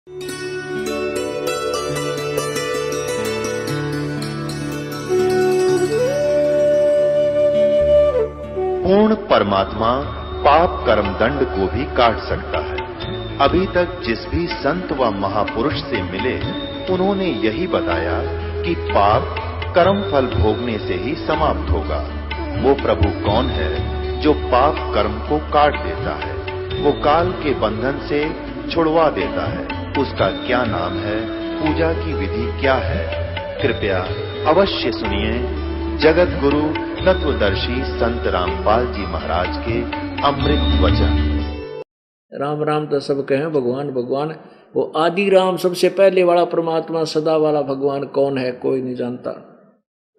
पूर्ण परमात्मा पाप कर्म दंड को भी काट सकता है। अभी तक जिस भी संत व महापुरुष से मिले, उन्होंने यही बताया कि पाप कर्म फल भोगने से ही समाप्त होगा। वो प्रभु कौन है जो पाप कर्म को काट देता है, वो काल के बंधन से छुड़वा देता है। उसका क्या नाम है, पूजा की विधि क्या है? कृपया अवश्य सुनिए जगत गुरु तत्वदर्शी संत रामपाल जी महाराज के अमृत वचन। राम राम तो सब कहें, भगवान भगवान। वो आदि राम, सबसे पहले वाला परमात्मा, सदा वाला भगवान कौन है कोई नहीं जानता,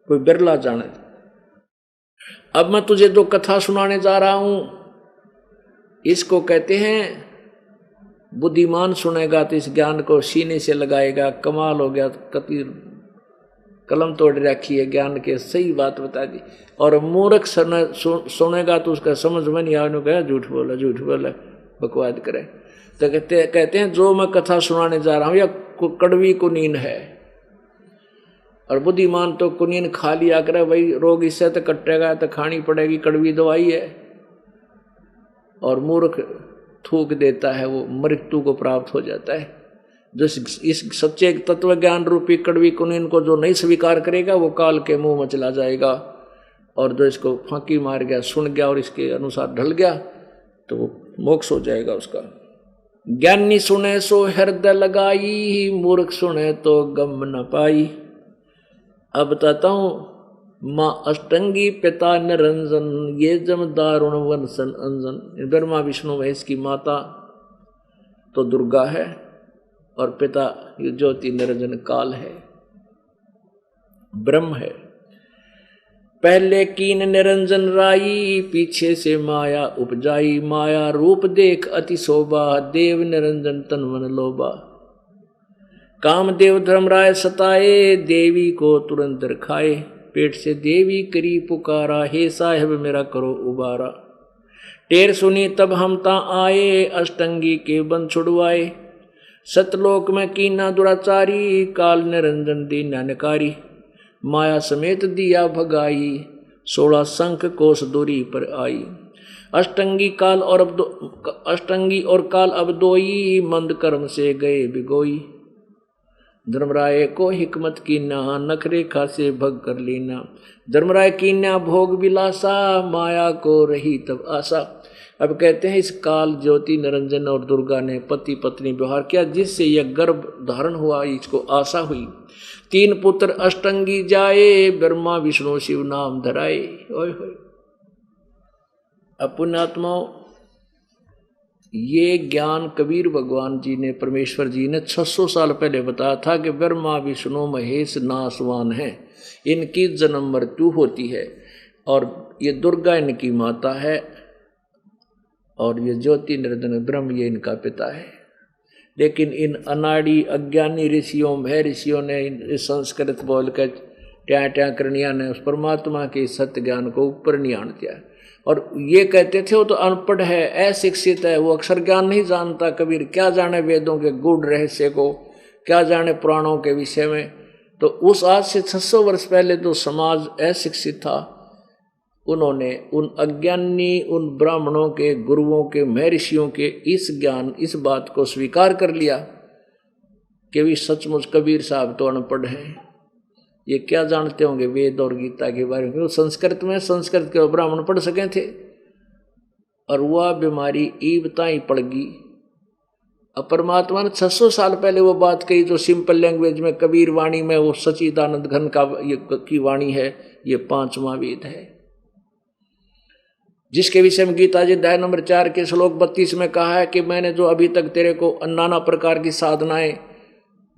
कोई बिरला जाने। अब मैं तुझे दो कथा सुनाने जा रहा हूं। इसको कहते हैं बुद्धिमान सुनेगा तो इस ज्ञान को सीने से लगाएगा। कमाल हो गया, कति कलम तोड़ रखी है ज्ञान के, सही बात बता दी। और मूर्ख सुनेगा तो उसका समझ में नहीं आने का, झूठ बोला बकवाद करे। तो कहते हैं जो मैं कथा सुनाने जा रहा हूं या कड़वी कुनीन है। और बुद्धिमान तो कुनीन खा लिया करे, भाई रोग इससे तो कटेगा तो खानी पड़ेगी, कड़वी दवाई है। और मूर्ख थूक देता है, वो मृत्यु को प्राप्त हो जाता है। जो इस सच्चे तत्व ज्ञान रूपी कड़वी कुनीन को जो नहीं स्वीकार करेगा, वो काल के मुंह में चला जाएगा। और जो इसको फांकी मार गया, सुन गया और इसके अनुसार ढल गया, तो वो मोक्ष हो जाएगा उसका। ज्ञानी सुने सो हृदय लगाई, मूर्ख सुने तो गम न पाई। अब बताता हूं, माँ अष्टंगी पिता निरंजन, ये जम दारुण वंशन अंजन। ब्रह्मा विष्णु महेश की माता तो दुर्गा है और पिता ये ज्योति निरंजन काल है, ब्रह्म है। पहले कीन निरंजन राई, पीछे से माया उपजाई। माया रूप देख अति शोभा, देव निरंजन तन मन लोभा। कामदेव धर्मराय सताए, देवी को तुरंत खाए। पेट से देवी करी पुकारा, हे साहेब मेरा करो उबारा। टेर सुनी तब हम ता आए, अष्टंगी के बंध छुड़वाए। सतलोक में कीना दुराचारी, काल निरंजन दीना नकारी। माया समेत दिया भगाई, 16 शंख कोस दूरी पर आई। अष्टंगी और काल अब दोई, मंद कर्म से गए बिगोई। धर्मराय को हिकमत कीना, नखरे खासे भग कर लेना। धर्मराय कीन्या भोग विलासा, माया को रही तब आशा। अब कहते हैं इस काल ज्योति निरंजन और दुर्गा ने पति पत्नी व्यवहार किया, जिससे यह गर्भ धारण हुआ, इसको आशा हुई। 3 पुत्र अष्टंगी जाए, ब्रह्मा विष्णु शिव नाम धराए। ओए होए। अब पुण्यात्माओं, ये ज्ञान कबीर भगवान जी ने, परमेश्वर जी ने 600 साल पहले बताया था कि ब्रह्मा विष्णु महेश नासवान हैं, इनकी जन्म मृत्यु होती है। और ये दुर्गा इनकी माता है और ये ज्योति निरंजन ब्रह्म ये इनका पिता है। लेकिन इन अनाड़ी अज्ञानी ऋषियों ने संस्कृत बोल कर ट्या करनिया ने उस परमात्मा के सत्य ज्ञान को ऊपर नहीं आन दिया। और ये कहते थे वो तो अनपढ़ है, अशिक्षित है, वो अक्षर ज्ञान नहीं जानता। कबीर क्या जाने वेदों के गूढ़ रहस्य को, क्या जाने पुराणों के विषय में। तो उस आज से 600 वर्ष पहले जो समाज अशिक्षित था, उन्होंने उन अज्ञानी, उन ब्राह्मणों के, गुरुओं के, महर्षियों के इस ज्ञान, इस बात को स्वीकार कर लिया कि भी सचमुच कबीर साहब तो अनपढ़ हैं, ये क्या जानते होंगे वेद और गीता के बारे में। संस्कृत के ब्राह्मण पढ़ सके थे। और वह बीमारी ईबता ही पड़ गई। अब परमात्मा ने 600 साल पहले वो बात कही जो सिंपल लैंग्वेज में कबीर वाणी में, वो सच्चिदानंद घन की वाणी है, ये 5वां वेद है, जिसके विषय में गीता जी अध्याय नंबर 4 के श्लोक 32 में कहा है कि मैंने जो अभी तक तेरे को नाना प्रकार की साधनाएं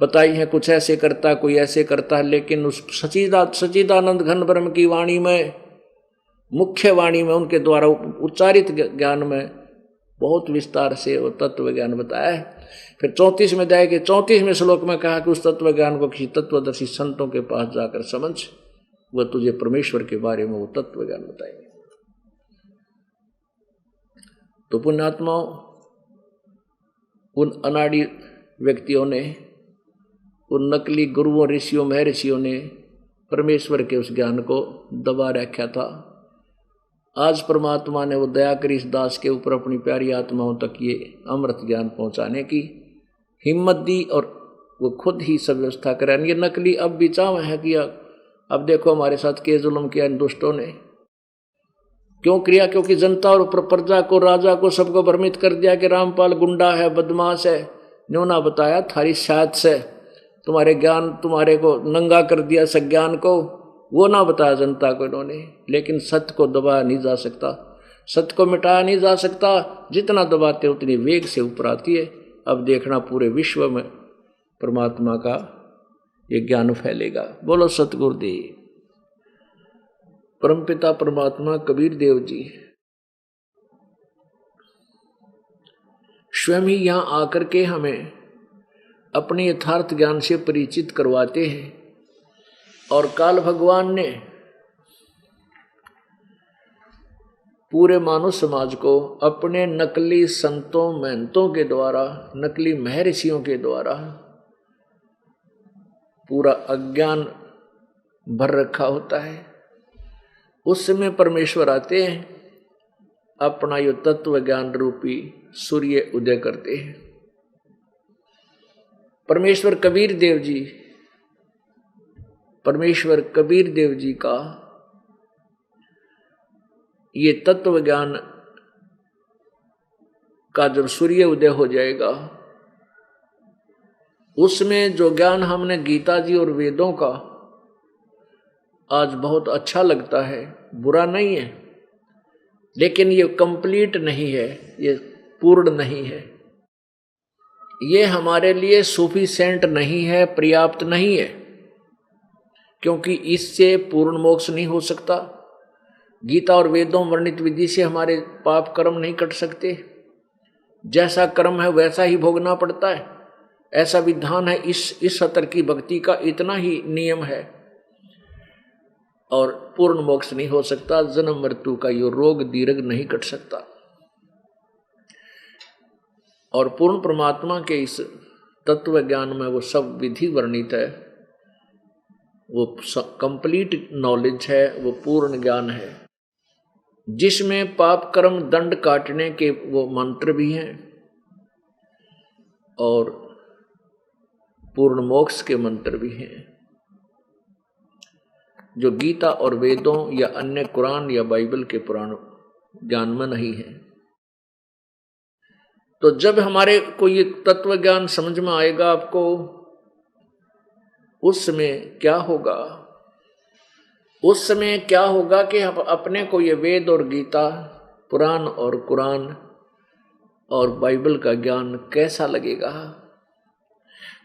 बताई हैं, कुछ ऐसे करता है, कोई ऐसे करता है, लेकिन उस सच्चिदानंद घन ब्रह्म की वाणी में, मुख्य वाणी में, उनके द्वारा उच्चारित ज्ञान में बहुत विस्तार से वो तत्व ज्ञान बताया है। फिर 34वें अध्याय के 34वें श्लोक में कहा कि उस तत्व ज्ञान को किसी तत्वदर्शी संतों के पास जाकर समझ, वह तुझे परमेश्वर के बारे में वो तत्व ज्ञान बताएंगे। तो पुण्यात्माओं, उन अनाड़ी व्यक्तियों ने, उन नकली गुरुओं, ऋषियों, महर्षियों ने परमेश्वर के उस ज्ञान को दबा रखा था। आज परमात्मा ने वो दया करी इस दास के ऊपर, अपनी प्यारी आत्माओं तक ये अमृत ज्ञान पहुंचाने की हिम्मत दी और वो खुद ही सब व्यवस्था करें। ये नकली अब भी चाव है कि अब देखो हमारे साथ के जुल्म किया इन दुष्टों ने, क्यों किया? क्योंकि जनता और प्रजा को, राजा को, सबको भ्रमित कर दिया कि रामपाल गुंडा है, बदमाश है। न्योना बताया थारी शायद से तुम्हारे ज्ञान, तुम्हारे को नंगा कर दिया सज्ञान को, वो ना बताया जनता को इन्होंने। लेकिन सत्य को दबाया नहीं जा सकता, सत्य को मिटाया नहीं जा सकता। जितना दबाते उतनी वेग से ऊपर आती है। अब देखना पूरे विश्व में परमात्मा का ये ज्ञान फैलेगा। बोलो सतगुरुदेव। परमपिता परमात्मा कबीर देव जी स्वयं ही यहां आकर के हमें अपने यथार्थ ज्ञान से परिचित करवाते हैं। और काल भगवान ने पूरे मानव समाज को अपने नकली संतों, महंतों के द्वारा, नकली महर्षियों के द्वारा पूरा अज्ञान भर रखा होता है। उस समय परमेश्वर आते हैं, अपना यो तत्व ज्ञान रूपी सूर्य उदय करते हैं। परमेश्वर कबीर देव जी का ये तत्व ज्ञान का जब सूर्य उदय हो जाएगा, उसमें जो ज्ञान हमने गीता जी और वेदों का आज बहुत अच्छा लगता है, बुरा नहीं है, लेकिन ये कंप्लीट नहीं है, ये पूर्ण नहीं है, ये हमारे लिए सफिशिएंट नहीं है, पर्याप्त नहीं है, क्योंकि इससे पूर्ण मोक्ष नहीं हो सकता। गीता और वेदों वर्णित विधि से हमारे पाप कर्म नहीं कट सकते। जैसा कर्म है वैसा ही भोगना पड़ता है, ऐसा विधान है। इस स्तर की भक्ति का इतना ही नियम है। और पूर्ण मोक्ष नहीं हो सकता, जन्म मृत्यु का यो रोग दीर्घ नहीं कट सकता। और पूर्ण परमात्मा के इस तत्व ज्ञान में वो सब विधि वर्णित है, वो कंप्लीट नॉलेज है, वो पूर्ण ज्ञान है, जिसमें पाप कर्म दंड काटने के वो मंत्र भी हैं और पूर्ण मोक्ष के मंत्र भी हैं, जो गीता और वेदों या अन्य कुरान या बाइबल के पुराण ज्ञान में नहीं है। तो जब हमारे को ये तत्व ज्ञान समझ में आएगा आपको, उस समय क्या होगा? उस समय क्या होगा कि हम अपने को ये वेद और गीता, पुराण और कुरान और बाइबल का ज्ञान कैसा लगेगा?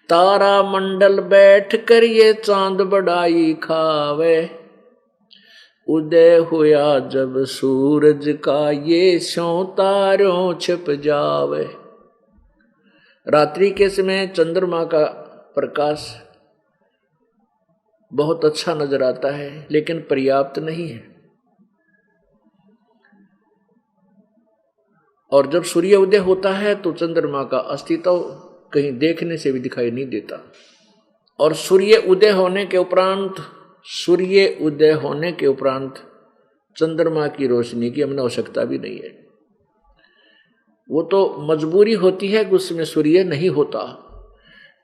तारा मंडल बैठ कर ये चांद बढ़ाई खावे, उदय हुआ जब सूरज का ये स्यों तारों छिप जावे। रात्रि के समय चंद्रमा का प्रकाश बहुत अच्छा नजर आता है, लेकिन पर्याप्त नहीं है। और जब सूर्य उदय होता है तो चंद्रमा का अस्तित्व कहीं देखने से भी दिखाई नहीं देता। और सूर्य उदय होने के उपरांत चंद्रमा की रोशनी की हमें आवश्यकता भी नहीं है। वो तो मजबूरी होती है कि उसमें सूर्य नहीं होता।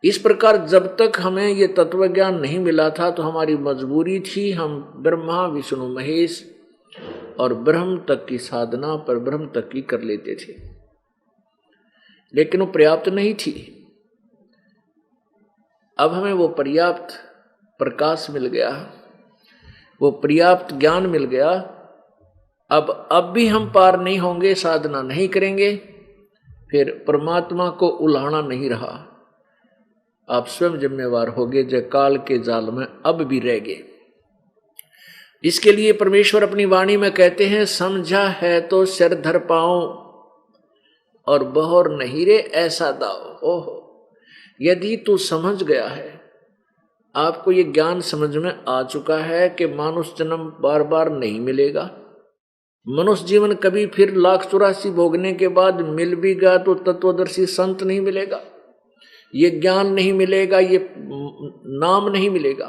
इस प्रकार जब तक हमें ये तत्व ज्ञान नहीं मिला था तो हमारी मजबूरी थी, हम ब्रह्मा विष्णु महेश और ब्रह्म तक की साधना पर ब्रह्म तक की कर लेते थे, लेकिन वो पर्याप्त नहीं थी। अब हमें वो पर्याप्त प्रकाश मिल गया, वो पर्याप्त ज्ञान मिल गया। अब भी हम पार नहीं होंगे, साधना नहीं करेंगे, फिर परमात्मा को उल्हाना नहीं रहा। आप स्वयं जिम्मेवार होगे जो काल के जाल में अब भी रह गए। इसके लिए परमेश्वर अपनी वाणी में कहते हैं, समझा है तो सिर धर पाओ और बहोर नहीं रे ऐसा दाओ। ओहो, यदि तू समझ गया है, आपको ये ज्ञान समझ में आ चुका है कि मानुष जन्म बार बार नहीं मिलेगा, मनुष्य जीवन कभी फिर 1,84 भोगने के बाद मिल भी गया तो तत्वदर्शी संत नहीं मिलेगा, ये ज्ञान नहीं मिलेगा, ये नाम नहीं मिलेगा।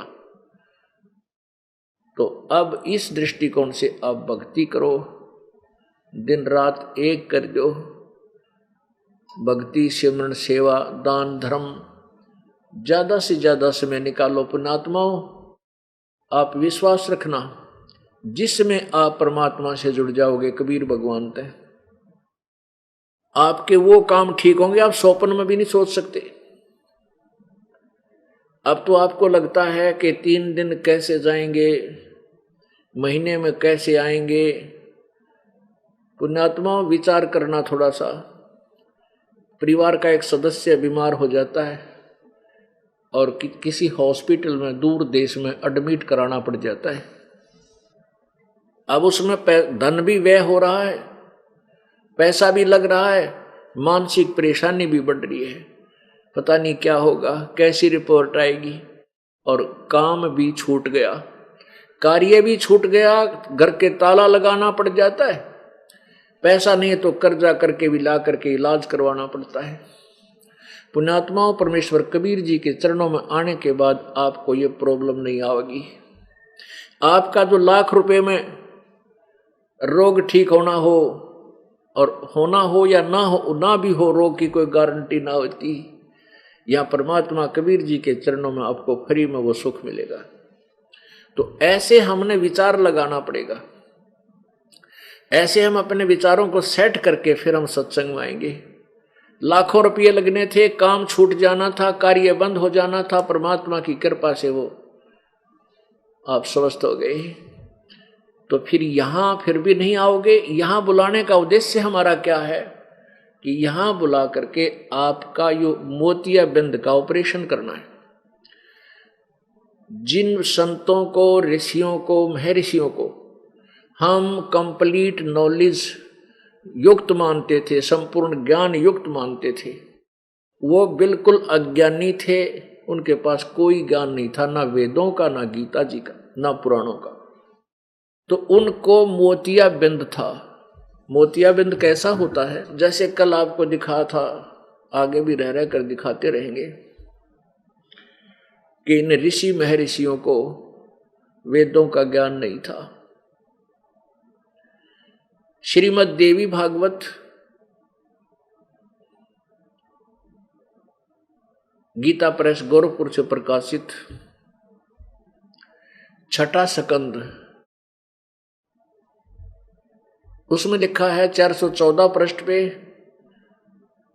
तो अब इस दृष्टिकोण से आप भक्ति करो, दिन रात एक कर दो, भक्ति सिमरन सेवा दान धर्म, ज्यादा से ज्यादा समय निकालो। पुण्यात्माओं, आप विश्वास रखना, जिसमें आप परमात्मा से जुड़ जाओगे, कबीर भगवान तय, आपके वो काम ठीक होंगे आप स्वप्न में भी नहीं सोच सकते। अब तो आपको लगता है कि 3 दिन कैसे जाएंगे, महीने में कैसे आएंगे। पुण्यात्मा, विचार करना थोड़ा सा। परिवार का एक सदस्य बीमार हो जाता है और किसी हॉस्पिटल में दूर देश में एडमिट कराना पड़ जाता है। अब उसमें धन भी व्यय हो रहा है, पैसा भी लग रहा है, मानसिक परेशानी भी बढ़ रही है। पता नहीं क्या होगा, कैसी रिपोर्ट आएगी, और काम भी छूट गया, कार्य भी छूट गया, घर के ताला लगाना पड़ जाता है, पैसा नहीं है तो कर्जा करके भी ला करके इलाज करवाना पड़ता है। पुण्यात्माओं, परमेश्वर कबीर जी के चरणों में आने के बाद आपको ये प्रॉब्लम नहीं आएगी। आपका जो लाख रुपए में रोग ठीक होना हो, और होना हो या ना भी हो, रोग की कोई गारंटी ना होती। या परमात्मा कबीर जी के चरणों में आपको फ्री में वो सुख मिलेगा। तो ऐसे हमने विचार लगाना पड़ेगा, ऐसे हम अपने विचारों को सेट करके फिर हम सत्संग में आएंगे। लाखों रुपये लगने थे, काम छूट जाना था, कार्य बंद हो जाना था, परमात्मा की कृपा से वो आप स्वस्थ हो गए। तो फिर यहां फिर भी नहीं आओगे। यहां बुलाने का उद्देश्य हमारा क्या है कि यहां बुला करके आपका यो मोतियाबिंद का ऑपरेशन करना है। जिन संतों को, ऋषियों को, महर्षियों को हम कंप्लीट नॉलेज युक्त मानते थे, संपूर्ण ज्ञान युक्त मानते थे, वो बिल्कुल अज्ञानी थे। उनके पास कोई ज्ञान नहीं था, ना वेदों का, ना गीता जी का, ना पुराणों का। तो उनको मोतियाबिंद था। मोतियाबिंद कैसा होता है? जैसे कल आपको दिखा था, आगे भी रह कर दिखाते रहेंगे कि इन ऋषि महर्षियों को वेदों का ज्ञान नहीं था। श्रीमद् देवी भागवत गीता प्रेस गोरखपुर से प्रकाशित 6ठा स्कंद, उसमें लिखा है 414 पृष्ठ पे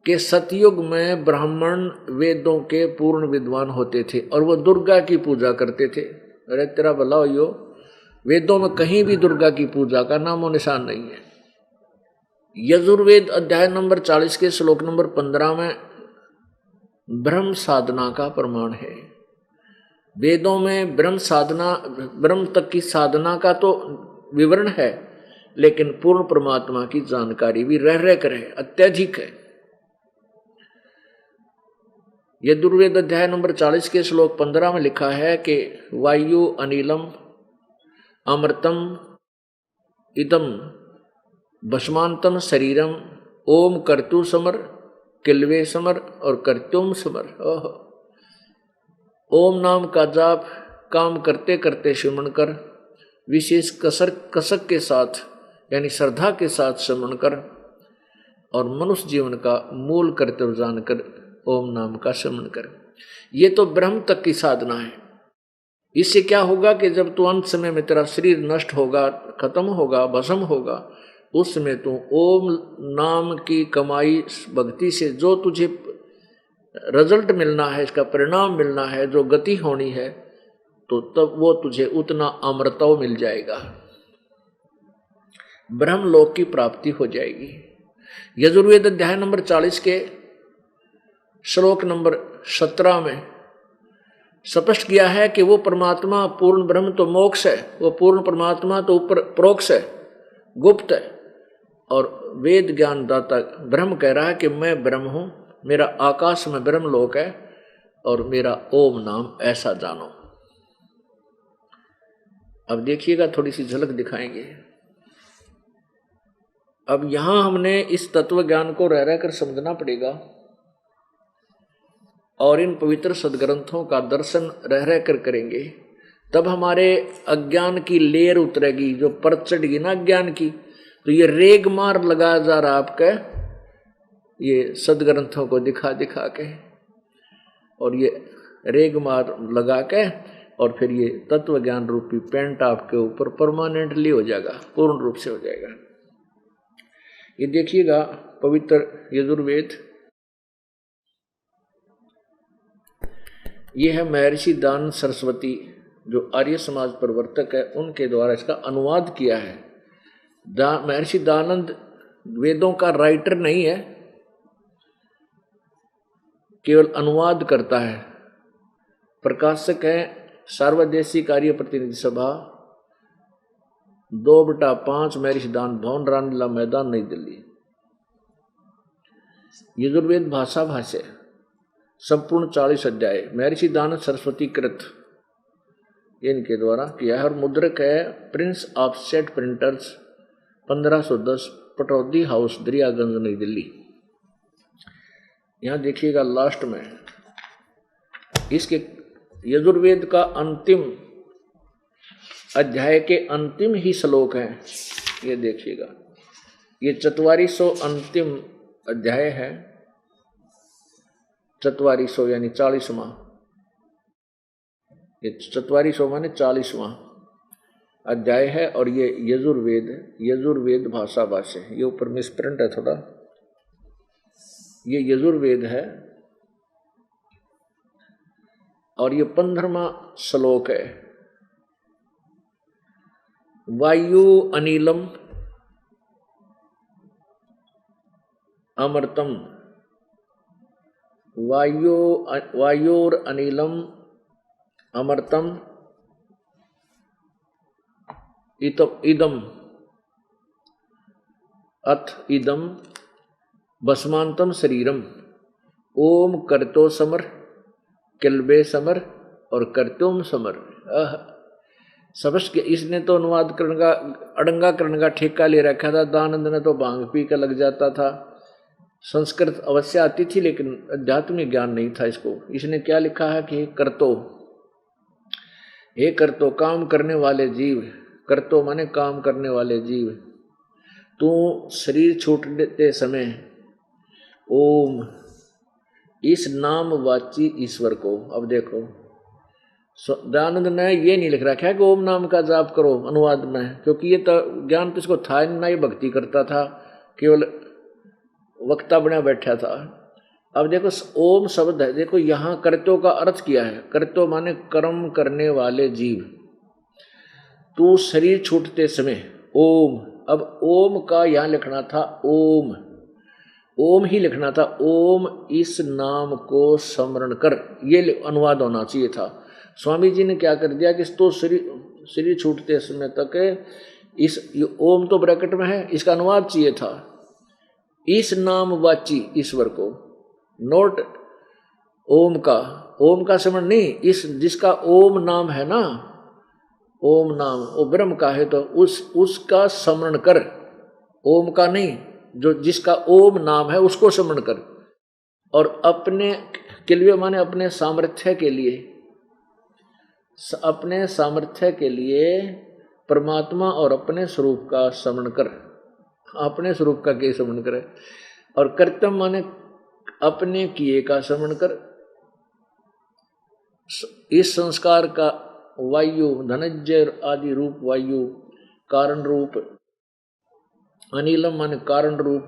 कि सतयुग में ब्राह्मण वेदों के पूर्ण विद्वान होते थे और वो दुर्गा की पूजा करते थे। अरे तेरा भला हो, यो वेदों में कहीं भी दुर्गा की पूजा का नामो निशान नहीं है। यजुर्वेद अध्याय नंबर 40 के श्लोक नंबर 15 में ब्रह्म साधना का प्रमाण है। वेदों में ब्रह्म साधना, ब्रह्म तक की साधना का तो विवरण है, लेकिन पूर्ण परमात्मा की जानकारी भी रह कर है, अत्यधिक है। यजुर्वेद अध्याय नंबर 40 के श्लोक 15 में लिखा है कि वायु अनिलम अमृतम इदम भस्मांतम शरीरम ओम कर्तु समर किल्वे समर और कर्तुम समर। ओम नाम का जाप काम करते करते श्रवण कर, विशेष कसक के साथ यानी श्रद्धा के साथ श्रवण कर, और मनुष्य जीवन का मूल कर्तव्य जानकर ओम नाम का श्रवण कर। ये तो ब्रह्म तक की साधना है। इससे क्या होगा कि जब तू अंत समय में तेरा शरीर नष्ट होगा, खत्म होगा, भस्म होगा, उस समय तू ओम नाम की कमाई भक्ति से जो तुझे रिजल्ट मिलना है, इसका परिणाम मिलना है, जो गति होनी है, तो तब वो तुझे उतना अमृतव मिल जाएगा, ब्रह्मलोक की प्राप्ति हो जाएगी। यजुर्वेद अध्याय नंबर 40 के श्लोक नंबर 17 में स्पष्ट किया है कि वो परमात्मा पूर्ण ब्रह्म तो मोक्ष है, वो पूर्ण परमात्मा तो ऊपर प्रोक्ष है, गुप्त है। और वेद ज्ञान दाता ब्रह्म कह रहा है कि मैं ब्रह्म हूं, मेरा आकाश में ब्रह्मलोक है और मेरा ओम नाम ऐसा जानो। अब देखिएगा, थोड़ी सी झलक दिखाएंगे। अब यहां हमने इस तत्व ज्ञान को रह कर समझना पड़ेगा। और इन पवित्र सदग्रंथों का दर्शन रह रह कर करेंगे, तब हमारे अज्ञान की लेर उतरेगी, जो परत चढ़ेगी ना अज्ञान की। तो ये रेग मार लगा जा रहा आपके ये सदग्रंथों को दिखा दिखा के, और ये रेग मार लगा के, और फिर ये तत्व ज्ञान रूपी पेंट आपके ऊपर परमानेंटली हो जाएगा, पूर्ण रूप से हो जाएगा। ये देखिएगा पवित्र यजुर्वेद, ये है महर्षि दानंद सरस्वती जो आर्य समाज प्रवर्तक है, उनके द्वारा इसका अनुवाद किया है। महर्षि दानंद वेदों का राइटर नहीं है, केवल अनुवाद करता है। प्रकाशक है सार्वदेशी कार्य प्रतिनिधि सभा 2/5 महर्षि दानंद भवन, रामलीला मैदान, नई दिल्ली। यजुर्वेद भाषा भाष्य संपूर्ण 40 अध्याय महर्षि दानंद सरस्वती कृत, इनके द्वारा किया है। और मुद्रक है Prince of set printers 1510 Pataudi house, Daryaganj, नई दिल्ली। यहां देखिएगा लास्ट में इसके यजुर्वेद का अंतिम अध्याय के अंतिम ही श्लोक हैं, ये देखिएगा। ये 4400 अंतिम अध्याय है, 4400 यानी 40वां, ये 4400 माने 40वां अध्याय है। और ये यजुर्वेद भाषा भाष्य, ये ऊपर मिसप्रिंट है थोड़ा, ये यजुर्वेद है। और ये 15वां श्लोक है। वायु अनिलम अमृतम, वायोर अनिलम अमृतम इदम अथ इदम भस्मांतम शरीरम, ओम करतो समर किल्बे समर और करतोम समर। सबस के इसने तो अनुवाद करने का अड़ंगा करने का ठेका ले रखा था। दानंद ने तो भांग पी कर लग जाता था। संस्कृत अवश्य आती थी लेकिन अध्यात्मिक ज्ञान नहीं था इसको। इसने क्या लिखा है कि करतो, हे करतो काम करने वाले जीव, करतो माने काम करने वाले जीव, तू शरीर छूटते समय ओम इस नाम वाची ईश्वर को। अब देखो दयानंद ने ये नहीं लिख रखा है कि ओम नाम का जाप करो अनुवाद में, क्योंकि ये तो ज्ञान तो इसको था ना, ये भक्ति करता था, केवल वक्ता बना बैठा था। अब देखो ओम शब्द है, देखो यहाँ कर्तो का अर्थ किया है। कर्तो माने कर्म करने वाले जीव, तू शरीर छूटते समय ओम। अब ओम का यहाँ लिखना था ओम, ओम ही लिखना था, ओम इस नाम को स्मरण कर, ये अनुवाद होना चाहिए था। स्वामी जी ने क्या कर दिया कि तो शरीर छूटते समय तक इस ओम तो ब्रैकेट में है, इसका अनुवाद चाहिए था इस नाम वाची ईश्वर को, नोट ओम का स्मरण नहीं, इस जिसका ओम नाम है ना, ओम नाम वो ब्रह्म का है, तो उसका स्मरण कर, ओम का नहीं, जो जिसका ओम नाम है उसको स्मरण कर। और अपने किल्वे माने अपने सामर्थ्य के लिए परमात्मा और अपने स्वरूप का स्मरण कर। अपने स्वरूप का के स्मरण करे। और कर्तव्य माने अपने किए का स्मरण कर। इस संस्कार का वायु धनंजय आदि रूप वायु, कारण रूप अनिलम माने कारण रूप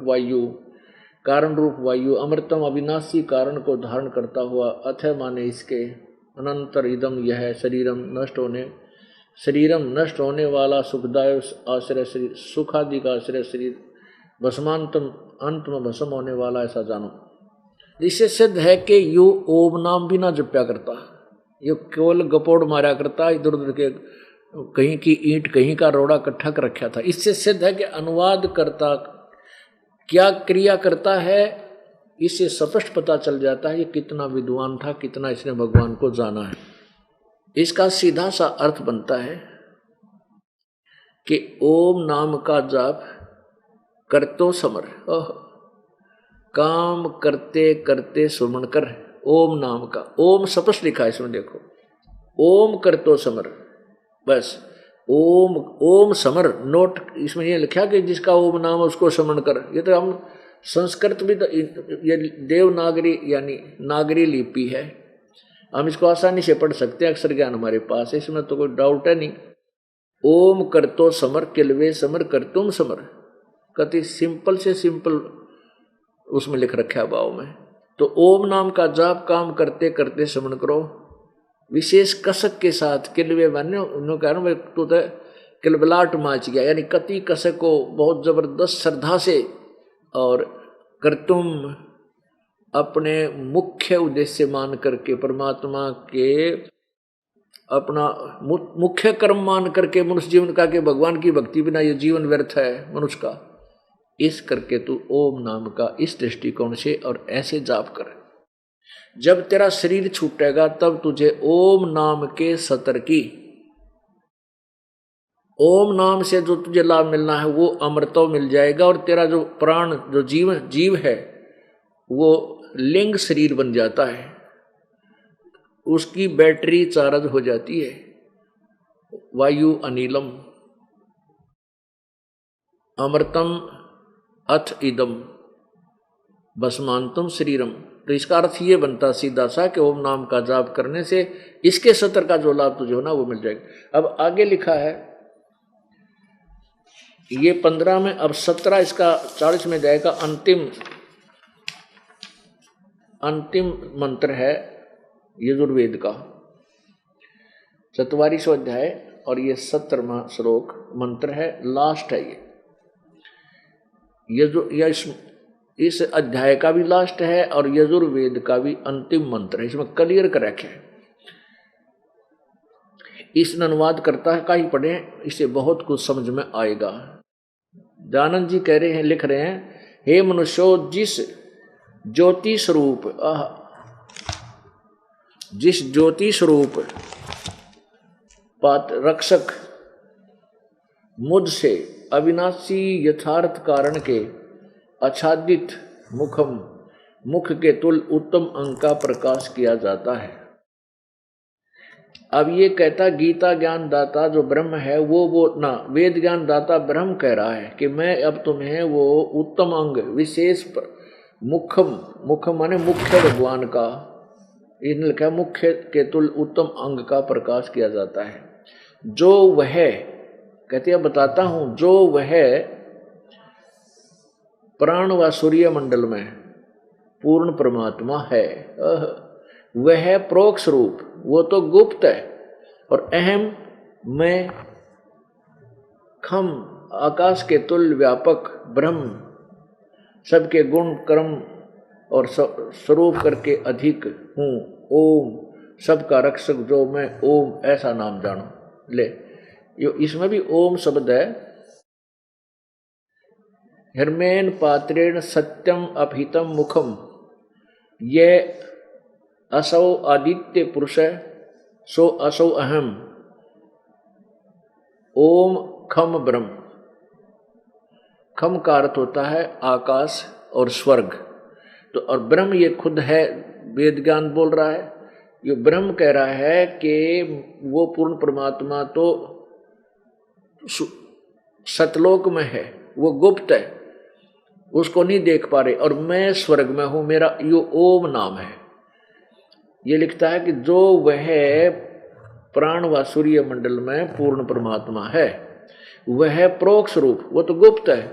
वायु, अमृतम अविनाशी कारण को धारण करता हुआ, अथ माने इसके, अनंतर इदम यह शरीरम नष्ट होने वाला सुखदायक आश्रय शरीर, सुख आदि का आश्रय शरीर, भस्मांतम अंत में भस्म होने वाला, ऐसा जानो। इससे सिद्ध है कि यू ओम नाम भी ना जप्या करता, ये केवल गपोड़ मारा करता, इधर उधर के कहीं की ईंट कहीं का रोड़ा इकट्ठा कर रखा था। इससे सिद्ध है कि अनुवाद करता क्या क्रिया करता है, इससे स्पष्ट पता चल जाता है ये कितना विद्वान था, कितना इसने भगवान को जाना है। इसका सीधा सा अर्थ बनता है कि ओम नाम का जाप करतो समर, काम करते करते सुमन कर, ओम नाम का। ओम स्पष्ट लिखा है इसमें, देखो ओम कर तो समर, बस ओम ओम समर। नोट इसमें ये लिखा कि जिसका ओम नाम है उसको समन कर। ये तो हम संस्कृत भी तो ये देवनागरी यानी नागरी लिपि है, हम इसको आसानी से पढ़ सकते हैं, अक्षर ज्ञान हमारे पास है, इसमें तो कोई डाउट है नहीं। ओम कर तो समर किलवे समर कर तुम समर, कति सिंपल से सिंपल उसमें लिख रखा है भाव में। तो ओम नाम का जाप काम करते करते समन करो, विशेष कसक के साथ। किलवे माने उन्होंने कहा तो किलबलाट माच गया, यानी कति कसक को बहुत जबरदस्त श्रद्धा से, और कर तुम अपने मुख्य उद्देश्य मान करके, परमात्मा के अपना मुख्य कर्म मान करके मनुष्य जीवन का, के भगवान की भक्ति बिना ये जीवन व्यर्थ है मनुष्य का। इस करके तू ओम नाम का इस दृष्टिकोण से और ऐसे जाप कर। जब तेरा शरीर छूटेगा तब तुझे ओम नाम के सतर की, ओम नाम से जो तुझे लाभ मिलना है वो अमृतो मिल जाएगा, और तेरा जो प्राण जो जीव है वो लिंग शरीर बन जाता है, उसकी बैटरी चार्ज हो जाती है। वायु अनिलम अमृतम अथ इदम भस्मांतम शरीरम। तो इसका अर्थ ये बनता सीधा सा कि ओम नाम का जाप करने से इसके सतर का जो लाभ तुझे होना वो मिल जाएगा। अब आगे लिखा है ये 15 में, अब 17 इसका 40 में जाएगा। अंतिम मंत्र है यजुर्वेद का 44वां अध्याय, और ये 17वां श्लोक मंत्र है, लास्ट है ये इस अध्याय का भी लास्ट है और यजुर्वेद का भी अंतिम मंत्र है। इसमें क्लियर कर रखे हैं, इस अनुवाद करता है का ही पढ़े, इसे बहुत कुछ समझ में आएगा। दयानंद जी कह रहे हैं, लिख रहे हैं, हे मनुष्यो जिस ज्योति स्वरूप रक्षक मुझसे अविनाशी यथार्थ कारण के आच्छादित मुख के तुल उत्तम अंग का प्रकाश किया जाता है। अब ये कहता गीता ज्ञान दाता जो ब्रह्म है वो ना, वेद ज्ञान दाता ब्रह्म कह रहा है कि मैं अब तुम्हें वो उत्तम अंग विशेष मुखम माने मुख्य भगवान का, इन लिखा मुख्य के तुल उत्तम अंग का प्रकाश किया जाता है। जो वह कहते हैं बताता हूं, जो वह प्राण व सूर्य मंडल में पूर्ण परमात्मा है, वह प्रोक्ष रूप वो तो गुप्त है, और अहम मैं खम आकाश के तुल्य व्यापक ब्रह्म सबके गुण कर्म और स्वरूप करके अधिक हूँ। ओम सबका रक्षक जो मैं ओम ऐसा नाम जानो। ले इसमें भी ओम शब्द है। हिरमेन पात्रेण सत्यम अभितम मुखम ये असौ आदित्य पुरुष सो असौ अहम ओम खम ब्रह्म। खम का अर्थ होता है आकाश और स्वर्ग, तो और ब्रह्म ये खुद है, वेद ज्ञान बोल रहा है। ये ब्रह्म कह रहा है कि वो पूर्ण परमात्मा तो सतलोक में है, वो गुप्त है, उसको नहीं देख पा रहे, और मैं स्वर्ग में हूं, मेरा यो ओम नाम है। ये लिखता है कि जो वह प्राण व सूर्य मंडल में पूर्ण परमात्मा है वह प्रोक्ष रूप वो तो गुप्त है,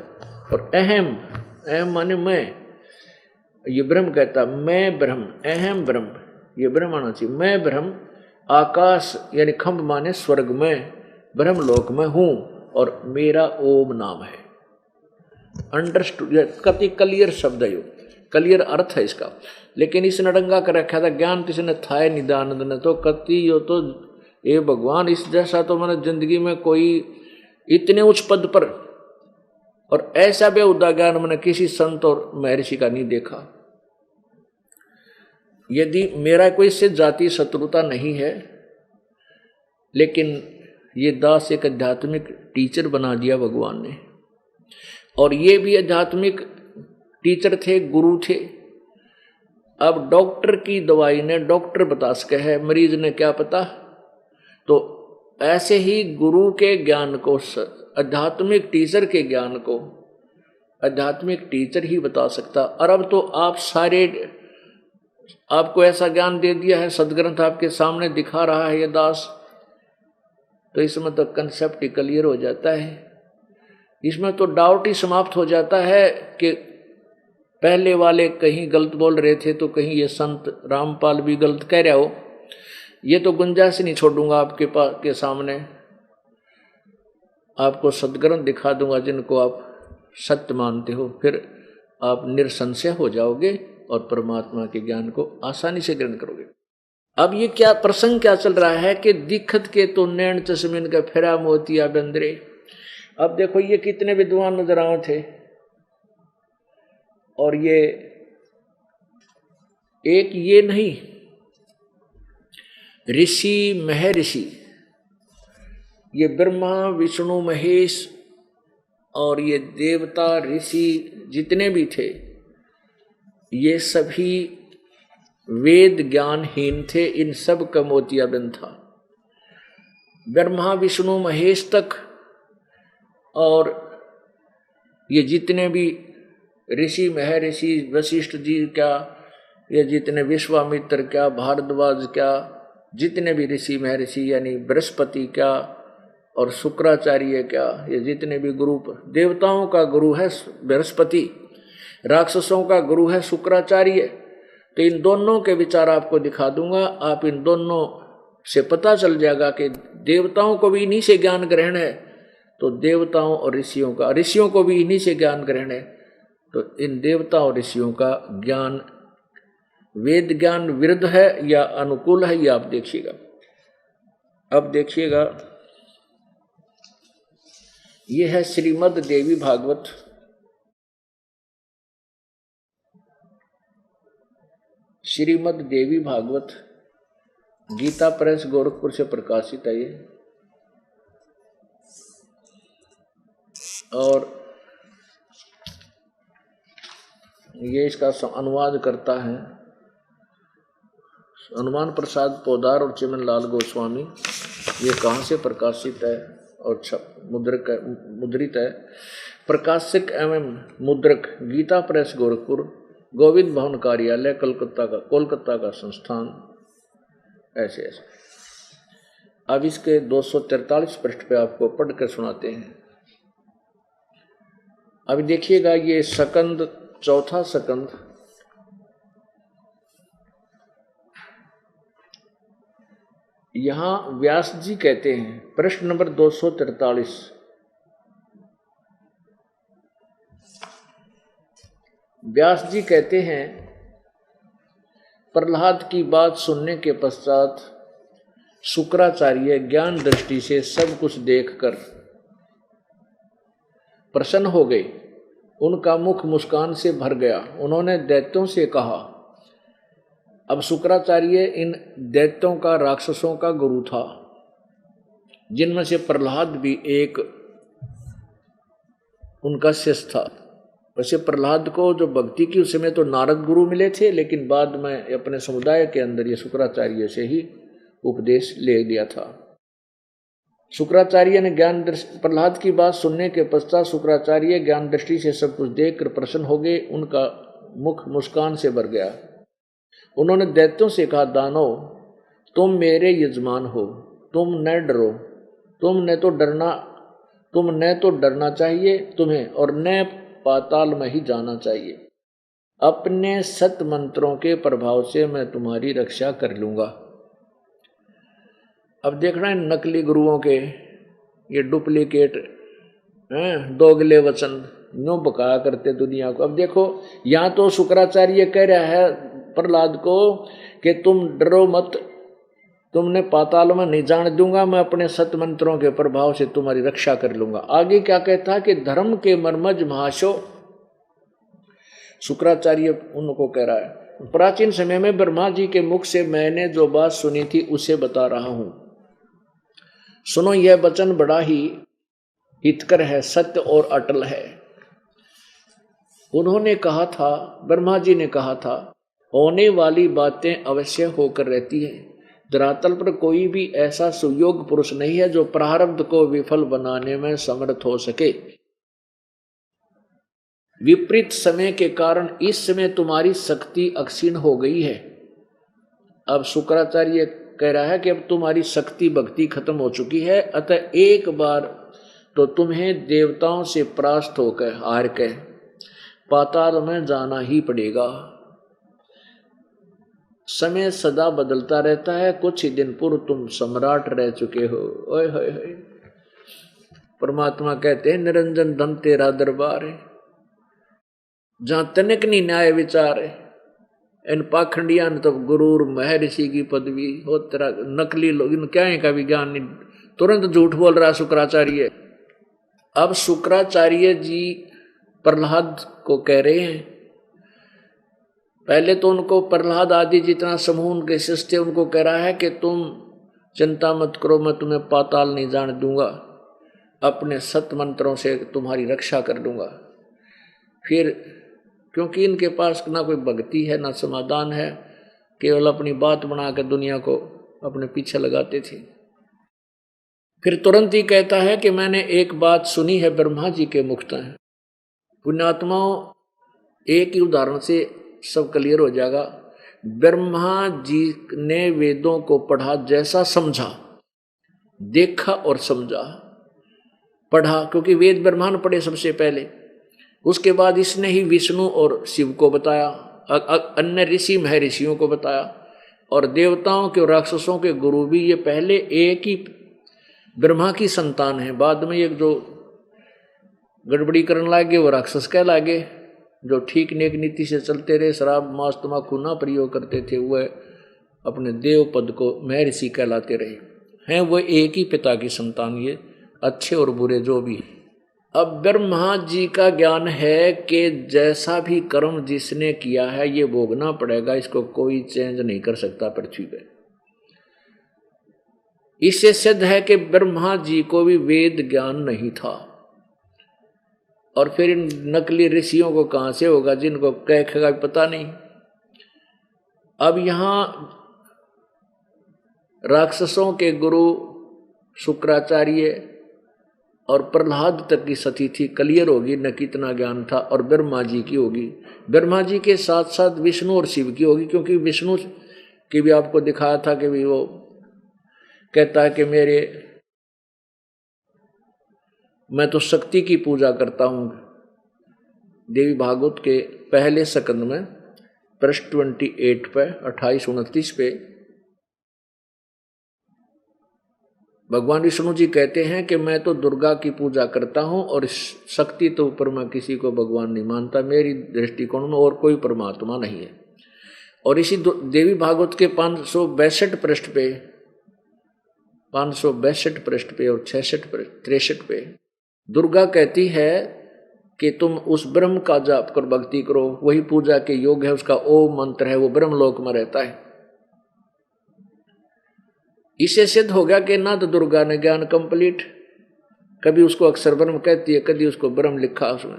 और अहम माने मैं, ये ब्रह्म कहता मैं ब्रह्म, अहम ब्रह्म, ये ब्रह्म आना चाहिए, मैं ब्रह्म आकाश यानी खंभ माने स्वर्ग में ब्रह्मलोक में हूं, और मेरा ओम नाम है। अंडरस्टूड, कति क्लियर शब्द है, क्लियर अर्थ है इसका। लेकिन इस नडंगा कर रखा था ज्ञान किसने थाय निदानंद ने, तो कति यो तो ये भगवान इस जैसा तो मैंने जिंदगी में कोई इतने उच्च पद पर और ऐसा बेहुदा ज्ञान मैंने किसी संत और महर्षि का नहीं देखा। यदि मेरा कोई इससे जाति शत्रुता नहीं है, लेकिन ये दास एक आध्यात्मिक टीचर बना दिया भगवान ने, और ये भी आध्यात्मिक टीचर थे, गुरु थे। अब डॉक्टर की दवाई ने डॉक्टर बता सके है, मरीज ने क्या पता। तो ऐसे ही गुरु के ज्ञान को, आध्यात्मिक टीचर के ज्ञान को आध्यात्मिक टीचर ही बता सकता। और अब तो आप सारे, आपको ऐसा ज्ञान दे दिया है, सदग्रंथ आपके सामने दिखा रहा है ये दास, तो इसमें तो कंसेप्ट ही क्लियर हो जाता है। इसमें तो डाउट ही समाप्त हो जाता है कि पहले वाले कहीं गलत बोल रहे थे तो कहीं ये संत रामपाल भी गलत कह रहा हो। ये तो गुंजाइश नहीं छोड़ूंगा आपके पास के सामने, आपको सदग्रंथ दिखा दूंगा जिनको आप सत्य मानते हो, फिर आप निरसंशय हो जाओगे और परमात्मा के ज्ञान को आसानी से ग्रहण करोगे। अब ये क्या प्रसंग क्या चल रहा है कि दिखत के तो नैन चश्मिन का फेरा मोतिया बंदरे। अब देखो ये कितने विद्वान नजर आए थे, और ये एक ये नहीं, ऋषि महर्षि, ये ब्रह्मा विष्णु महेश और ये देवता ऋषि जितने भी थे, ये सभी वेद ज्ञानहीन थे। इन सब का मोतियाबिंद था। ब्रह्मा विष्णु महेश तक और ये जितने भी ऋषि महर्षि, वशिष्ठ जी क्या, ये जितने विश्वामित्र क्या, भारद्वाज क्या, जितने भी ऋषि महर्षि यानी बृहस्पति क्या और शुक्राचार्य क्या, ये जितने भी गुरु, देवताओं का गुरु है बृहस्पति, राक्षसों का गुरु है शुक्राचार्य। तो इन दोनों के विचार आपको दिखा दूंगा, आप इन दोनों से पता चल जाएगा कि देवताओं को भी इन्हीं से ज्ञान ग्रहण है, तो देवताओं और ऋषियों को भी इन्हीं से ज्ञान ग्रहण है। तो इन देवताओं और ऋषियों का ज्ञान वेद ज्ञान विरुद्ध है या अनुकूल है, ये आप देखिएगा। अब देखिएगा, ये है श्रीमद् देवी भागवत, श्रीमद् देवी भागवत गीता प्रेस गोरखपुर से प्रकाशित है ये, और ये इसका अनुवाद करता है हनुमान प्रसाद पोदार और चिमन लाल गोस्वामी। ये कहाँ से प्रकाशित है और मुद्रित है? प्रकाशक एवं मुद्रक गीता प्रेस गोरखपुर, गोविंद भवन कार्यालय कोलकाता का संस्थान। ऐसे ऐसे अब इसके 243 पृष्ठ पे आपको पढ़कर सुनाते हैं। अब देखिएगा, ये सकंद, चौथा सकंद, यहां व्यास जी कहते हैं, प्रश्न नंबर 243, व्यास जी कहते हैं, प्रहलाद की बात सुनने के पश्चात शुक्राचार्य ज्ञान दृष्टि से सब कुछ देखकर प्रसन्न हो गए। उनका मुख मुस्कान से भर गया। उन्होंने दैत्यों से कहा, अब शुक्राचार्य इन दैत्यों का, राक्षसों का गुरु था, जिनमें से प्रहलाद भी एक उनका शिष्य था। वैसे प्रहलाद को जो भक्ति की उस समय तो नारद गुरु मिले थे, लेकिन बाद में अपने समुदाय के अंदर ये शुक्राचार्य से ही उपदेश ले लिया था। शुक्राचार्य ने प्रहलाद की बात सुनने के पश्चात शुक्राचार्य ज्ञान दृष्टि से सब कुछ देखकर प्रसन्न हो गए। उनका मुख मुस्कान से भर गया। उन्होंने दैत्यों से कहा, दानव, तुम मेरे यजमान हो, तुम न डरो, तुम न तो डरना चाहिए तुम्हें, और न पाताल में ही जाना चाहिए। अपने सत मंत्रों के प्रभाव से मैं तुम्हारी रक्षा कर लूंगा। अब देखना है नकली गुरुओं के ये डुप्लीकेट दोगले वचन यूं बकाया करते दुनिया को। अब देखो, यहाँ तो शुक्राचार्य कह रहा है प्रहलाद को कि तुम डरो मत, तुमने पाताल में नहीं जाने दूंगा, मैं अपने सत मंत्रों के प्रभाव से तुम्हारी रक्षा कर लूंगा। आगे क्या कहता है कि धर्म के मर्मज महाशो, शुक्राचार्य उनको कह रहा है, प्राचीन समय में ब्रह्मा जी के मुख से मैंने जो बात सुनी थी उसे बता रहा हूं। सुनो, यह वचन बड़ा ही हितकर है, सत्य और अटल है। उन्होंने कहा था, ब्रह्मा जी ने कहा था होने वाली बातें अवश्य होकर रहती है। धरातल पर कोई भी ऐसा सुयोग पुरुष नहीं है जो प्रारब्ध को विफल बनाने में समर्थ हो सके। विपरीत समय के कारण इस समय तुम्हारी शक्ति अक्षीण हो गई है। अब शुक्राचार्य कह रहा है कि अब तुम्हारी शक्ति भक्ति खत्म हो चुकी है, अतः एक बार तो तुम्हें देवताओं से परास्त होकर हार के पाताल में जाना ही पड़ेगा। समय सदा बदलता रहता है, कुछ ही दिन पूर्व तुम सम्राट रह चुके हो। ओए होए होए। परमात्मा कहते हैं निरंजन धन तेरा दरबार है, जहां तनिक नहीं न्याय विचार है। इन पाखंडिया ने तो गुरूर महर्षि की पदवी हो, तेरा नकली लोग इन क्या है का विज्ञान नहीं, तुरंत झूठ बोल रहा शुक्राचार्य। अब शुक्राचार्य जी प्रहलाद को कह रहे हैं, पहले तो उनको प्रहलाद आदि जितना समूह उनके शिष्य उनको कह रहा है कि तुम चिंता मत करो, मैं तुम्हें पाताल नहीं जाने दूंगा, अपने सत मंत्रों से तुम्हारी रक्षा कर दूंगा। फिर क्योंकि इनके पास ना कोई भक्ति है ना समाधान है, केवल अपनी बात बनाकर दुनिया को अपने पीछे लगाते थे। फिर तुरंत ही कहता है कि मैंने एक बात सुनी है ब्रह्मा जी के मुख में। पुण्यात्माओं, एक ही उदाहरण से सब क्लियर हो जाएगा। ब्रह्मा जी ने वेदों को पढ़ा, जैसा समझा, देखा और समझा। पढ़ा क्योंकि वेद ब्रह्मा ने पढ़े सबसे पहले, उसके बाद इसने ही विष्णु और शिव को बताया, अन्य ऋषि महर्षियों को बताया, और देवताओं के और राक्षसों के गुरु भी ये पहले एक ही ब्रह्मा की संतान है। बाद में एक जो गड़बड़ी करने लगे वो राक्षस कह लागे, जो ठीक नेक नीति से चलते रहे, शराब मांस तम्बाकू ना प्रयोग करते थे, वह अपने देव पद को महर्षि कहलाते रहे हैं। वो एक ही पिता की संतान, ये अच्छे और बुरे जो भी। अब ब्रह्मा जी का ज्ञान है कि जैसा भी कर्म जिसने किया है ये भोगना पड़ेगा, इसको कोई चेंज नहीं कर सकता पृथ्वी पे। इससे सिद्ध है कि ब्रह्मा जी को भी वेद ज्ञान नहीं था, और फिर इन नकली ऋषियों को कहां से होगा जिनको कह का पता नहीं। अब यहां राक्षसों के गुरु शुक्राचार्य और प्रहलाद तक की सती थी क्लियर होगी न कितना ज्ञान था, और ब्रह्मा जी की होगी। ब्रह्मा जी के साथ साथ विष्णु और शिव की होगी, क्योंकि विष्णु की भी आपको दिखाया था कि भी वो कहता है कि मैं तो शक्ति की पूजा करता हूं। देवी भागवत के पहले स्कंद में पृष्ठ 28 पे 28-29 पे भगवान विष्णु जी कहते हैं कि मैं तो दुर्गा की पूजा करता हूं, और शक्ति तो ऊपर मैं किसी को भगवान नहीं मानता, मेरी दृष्टिकोण में और कोई परमात्मा नहीं है। और इसी देवी भागवत के 562 पृष्ठ पे 562 पृष्ठ पे और 63 पे दुर्गा कहती है कि तुम उस ब्रह्म का जाप कर भक्ति करो, वही पूजा के योग है, उसका ओम मंत्र है, वो ब्रह्मलोक में रहता है। इससे सिद्ध हो गया कि ना तो दुर्गा ने ज्ञान कंप्लीट, कभी उसको अक्षर ब्रह्म कहती है, कभी उसको ब्रह्म लिखा उसमें,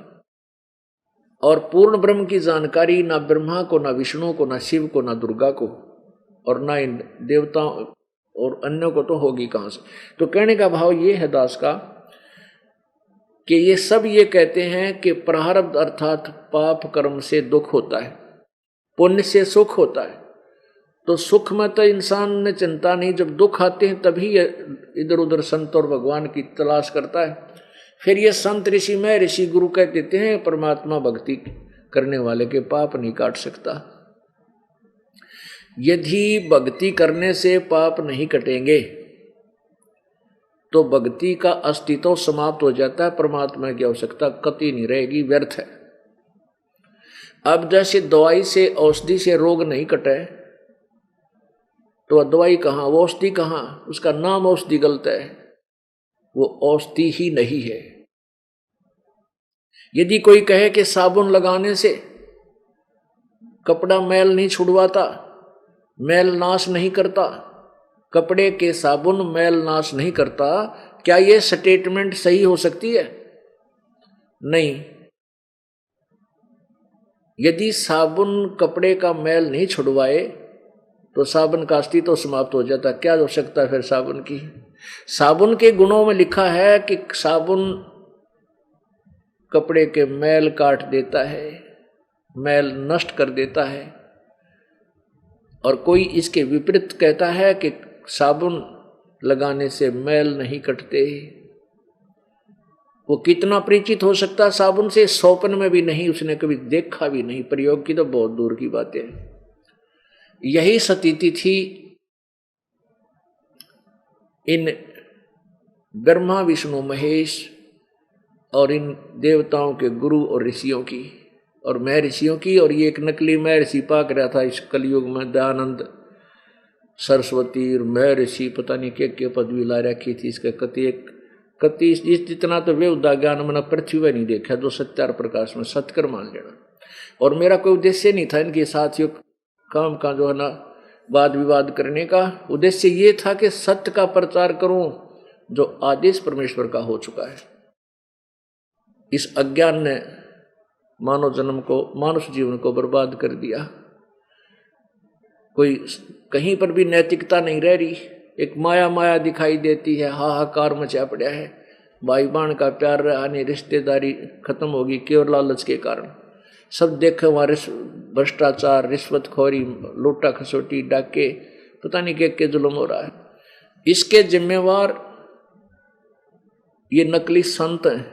और पूर्ण ब्रह्म की जानकारी ना ब्रह्मा को, ना विष्णु को, ना शिव को, ना दुर्गा को, और ना इन देवताओं और अन्यों को तो होगी कहां से। तो कहने का भाव ये है दास का कि ये सब ये कहते हैं कि प्रारब्ध अर्थात पाप कर्म से दुख होता है, पुण्य से सुख होता है। तो सुख में तो इंसान ने चिंता नहीं, जब दुख आते हैं तभी इधर उधर संत और भगवान की तलाश करता है। फिर ये संत ऋषि में ऋषि गुरु कह देते हैं परमात्मा भक्ति करने वाले के पाप नहीं काट सकता। यदि भक्ति करने से पाप नहीं कटेंगे तो भक्ति का अस्तित्व समाप्त हो जाता है, परमात्मा की आवश्यकता कतई नहीं रहेगी, व्यर्थ है। अब जैसे दवाई से औषधि से रोग नहीं कटे तो दवाई कहाँ, वो औषधि कहाँ, उसका नाम औषधि गलत है, वो औषधि ही नहीं है। यदि कोई कहे कि साबुन लगाने से कपड़ा मैल नहीं छुड़वाता, मैल नाश नहीं करता, कपड़े के साबुन मैल नाश नहीं करता, क्या यह स्टेटमेंट सही हो सकती है? नहीं। यदि साबुन कपड़े का मैल नहीं छुड़वाए तो साबुन का अस्तित्व तो समाप्त हो जाता। क्या हो सकता है फिर साबुन की? साबुन के गुणों में लिखा है कि साबुन कपड़े के मैल काट देता है, मैल नष्ट कर देता है। और कोई इसके विपरीत कहता है कि साबुन लगाने से मैल नहीं कटते। वो कितना परिचित हो सकता है साबुन से? स्वप्न में भी नहीं, उसने कभी देखा भी नहीं, प्रयोग की तो बहुत दूर की बात है। यही स्थिति थी इन ब्रह्मा विष्णु महेश और इन देवताओं के गुरु और ऋषियों की, और मैं ऋषियों की। और ये एक नकली मैं ऋषि पाक रहा था इस कलयुग में, दयानंद सरस्वती और मैं ऋषि पता नहीं क्या पदवी ला रखी थी इसके कति जितना तो वे उदा ज्ञान मैंने पृथ्वी में नहीं देखा जो सत्यार प्रकाश में सत्कर मान लेना। और मेरा कोई उद्देश्य नहीं था इनके साथियों काम का जो है ना वाद विवाद करने का। उद्देश्य ये था कि सत्य का प्रचार करूं जो आदेश परमेश्वर का हो चुका है। इस अज्ञान ने मानव जन्म को, मानुष जीवन को बर्बाद कर दिया। कोई कहीं पर भी नैतिकता नहीं रह रही, एक माया दिखाई देती है, हाहाकार मचा पड़ा है। भाई बहन का प्यार रहा नहीं, रिश्तेदारी खत्म होगी केवल लालच के कारण। सब देखे हमारे भ्रष्टाचार, रिश्वतखोरी, लूटा खसोटी, डाके, पता नहीं क्या जुल्म हो रहा है। इसके जिम्मेवार ये नकली संत हैं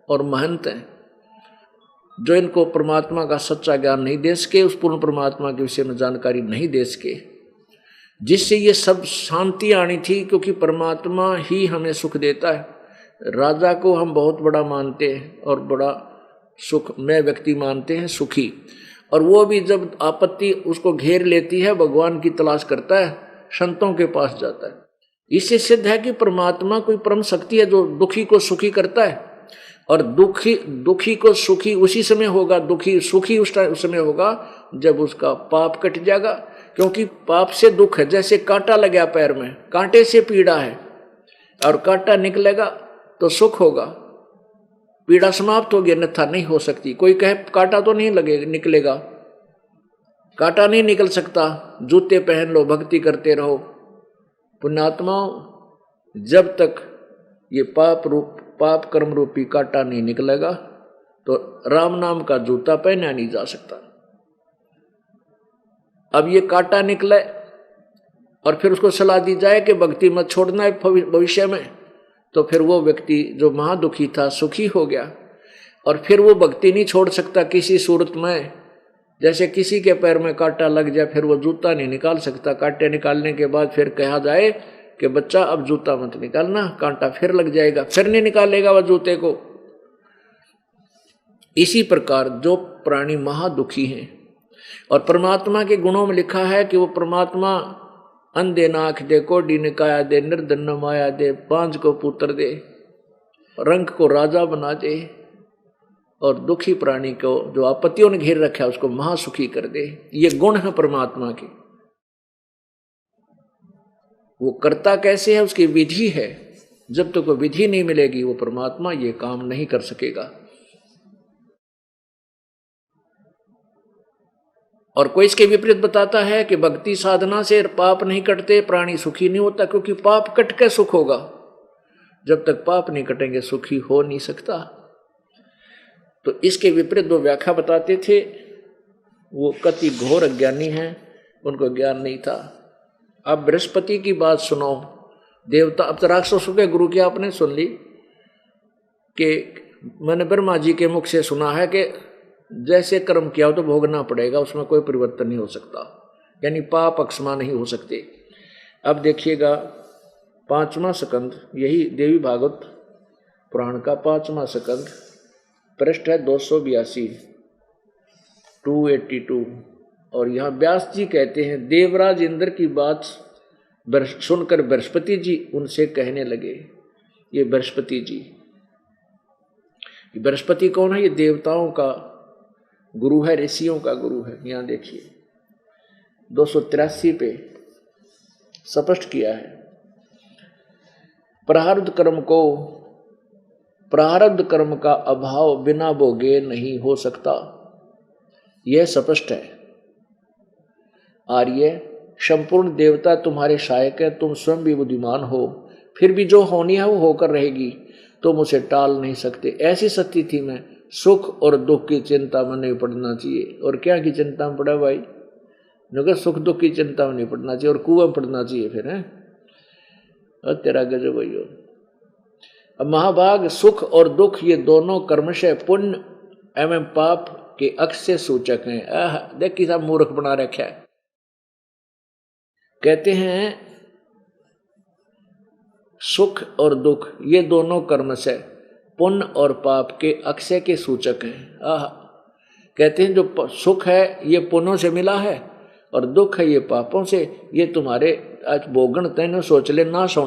और महंत हैं जो इनको परमात्मा का सच्चा ज्ञान नहीं दे सके, उस पूर्ण परमात्मा के विषय में जानकारी नहीं दे सके, जिससे ये सब शांति आनी थी। क्योंकि परमात्मा ही हमें सुख देता है। राजा को हम बहुत बड़ा मानते हैं और बड़ा सुख में व्यक्ति मानते हैं सुखी, और वो भी जब आपत्ति उसको घेर लेती है भगवान की तलाश करता है, संतों के पास जाता है। इससे सिद्ध है कि परमात्मा कोई परम शक्ति है जो दुखी को सुखी करता है, और दुखी को सुखी उसी समय होगा, दुखी सुखी उस समय होगा जब उसका पाप कट जाएगा। क्योंकि पाप से दुख है, जैसे कांटा लगा पैर में, कांटे से पीड़ा है और कांटा निकलेगा तो सुख होगा, पीड़ा समाप्त होगी, अन्यथा नहीं हो सकती। कोई कहे कांटा तो नहीं लगेगा, निकलेगा, कांटा नहीं निकल सकता। जूते पहन लो, भक्ति करते रहो। पुण्यात्माओं, जब तक ये पाप कर्म रूपी कांटा नहीं निकलेगा तो राम नाम का जूता पहना नहीं जा सकता। अब ये कांटा निकले और फिर उसको सलाह दी जाए कि भक्ति मत छोड़ना है भविष्य में, तो फिर वो व्यक्ति जो महादुखी था सुखी हो गया, और फिर वो भक्ति नहीं छोड़ सकता किसी सूरत में। जैसे किसी के पैर में कांटा लग जाए फिर वो जूता नहीं निकाल सकता। कांटे निकालने के बाद फिर कहा जाए कि बच्चा अब जूता मत निकालना, कांटा फिर लग जाएगा, फिर नहीं निकालेगा वह जूते को। इसी प्रकार जो प्राणी महादुखी हैं, और परमात्मा के गुणों में लिखा है कि वो परमात्मा अंधे नाख दे, कोडी निकाया दे, निर्धन माया दे, पांच को पुत्र दे, रंग को राजा बना दे, और दुखी प्राणी को जो आपत्तियों ने घेर रखा है उसको महासुखी कर दे। ये गुण है परमात्मा के। वो करता कैसे है, उसकी विधि है। जब तक वो विधि नहीं मिलेगी वो परमात्मा ये काम नहीं कर सकेगा। और कोई इसके विपरीत बताता है कि भक्ति साधना से पाप नहीं कटते, प्राणी सुखी नहीं होता, क्योंकि पाप कट के सुख होगा। जब तक पाप नहीं कटेंगे सुखी हो नहीं सकता। तो इसके विपरीत वो व्याख्या बताते थे, वो कति घोर अज्ञानी हैं, उनको ज्ञान नहीं था। अब बृहस्पति की बात सुनो, देवता। अब तो राक्षसों के गुरु की आपने सुन ली कि मैंने ब्रह्मा जी के मुख से सुना है कि जैसे कर्म किया हो तो भोगना पड़ेगा, उसमें कोई परिवर्तन नहीं हो सकता, यानी पाप अक्षमा नहीं हो सकते। अब देखिएगा 5वां स्कंद, यही देवी भागवत पुराण का 5वां स्कंद, पृष्ठ है 282 282। और यहाँ व्यास जी कहते हैं, देवराज इंद्र की बात सुनकर बृहस्पति जी उनसे कहने लगे। ये बृहस्पति जी, बृहस्पति कौन है? ये देवताओं का गुरु है, ऋषियों का गुरु है। यहाँ देखिए 283 पे स्पष्ट किया है, प्रारब्ध कर्म का अभाव बिना भोगे नहीं हो सकता। यह स्पष्ट है। आर्य, संपूर्ण देवता तुम्हारे सहायक है, तुम स्वयं भी बुद्धिमान हो, फिर भी जो होनी है वो होकर रहेगी, तुम उसे टाल नहीं सकते। ऐसी स्थिति में सुख और दुख की चिंता में नहीं पड़ना चाहिए। और क्या की चिंता में पड़ा भाई? नगर सुख दुख की चिंता में नहीं पड़ना चाहिए और कुआं में पड़ना चाहिए फिर है। और तेरा गजब भैया। अब महाभाग, सुख और दुख ये दोनों कर्मशय पुण्य एवं पाप के अक्षय सूचक हैं। देख किसा मूर्ख बना रखा है। कहते हैं सुख और दुख ये दोनों कर्मशय पुण्य और पाप के अक्षय के सूचक हैं। कहते हैं जो सुख है ये पुण्यों से मिला है और दुख है ये पापों से। ये तुम्हारे आज भोगन तेन सोच ले नष्ट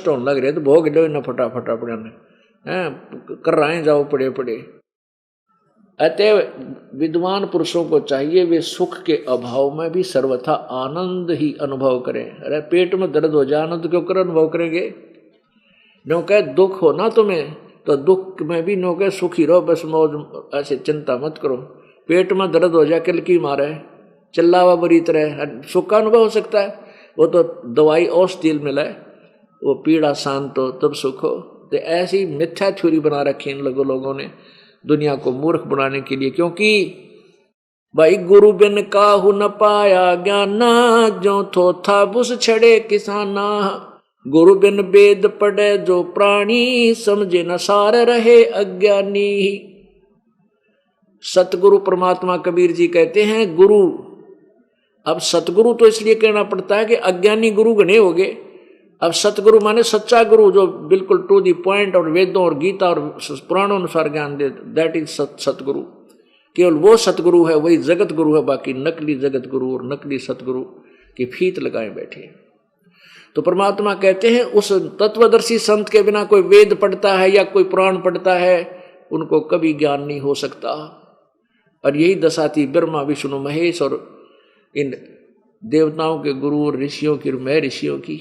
होने लग रहे तो भोग लो न फटाफट अपने कर रहे जाओ पड़े पड़े। अतः विद्वान पुरुषों को चाहिए वे सुख के अभाव में भी सर्वथा आनंद ही अनुभव करें। अरे पेट में दर्द हो जाए आनंद क्यों कर अनुभव करेंगे? नो कह दुख हो ना तुम्हें तो दुख में भी नो कह सुखी रहो, बस मौज ऐसे चिंता मत करो। पेट में दर्द हो जाए किल की मारे चिल्ला हुआ बुरी तरह, सुख का अनुभव हो सकता है? वो तो दवाई और स्टील मिला है, वो पीड़ा शांत हो तब सुख हो। तो ऐसी मिथ्या थ्योरी बना रखी इन लोगों ने दुनिया को मूर्ख बनाने के लिए। क्योंकि भाई गुरु बिन काहू न पाया ज्ञाना, जो थो था बुस छड़े किसाना। गुरु बिन वेद पढ़े जो प्राणी, समझे न सार रहे अज्ञानी। सतगुरु परमात्मा कबीर जी कहते हैं गुरु। अब सतगुरु तो इसलिए कहना पड़ता है कि अज्ञानी गुरु गणे हो गए। अब सतगुरु माने सच्चा गुरु जो बिल्कुल टू दी पॉइंट और वेदों और गीता और पुराणों अनुसार ज्ञान दे, दैट इज सतगुरु। केवल वो सतगुरु है, वही जगत गुरु है। बाकी नकली जगत गुरु और नकली सतगुरु की फीत लगाए बैठे। तो परमात्मा कहते हैं उस तत्वदर्शी संत के बिना कोई वेद पढ़ता है या कोई पुराण पढ़ता है उनको कभी ज्ञान नहीं हो सकता। और यही दशा थी ब्रह्मा विष्णु महेश और इन देवताओं के गुरु और ऋषियों की, मैं ऋषियों की।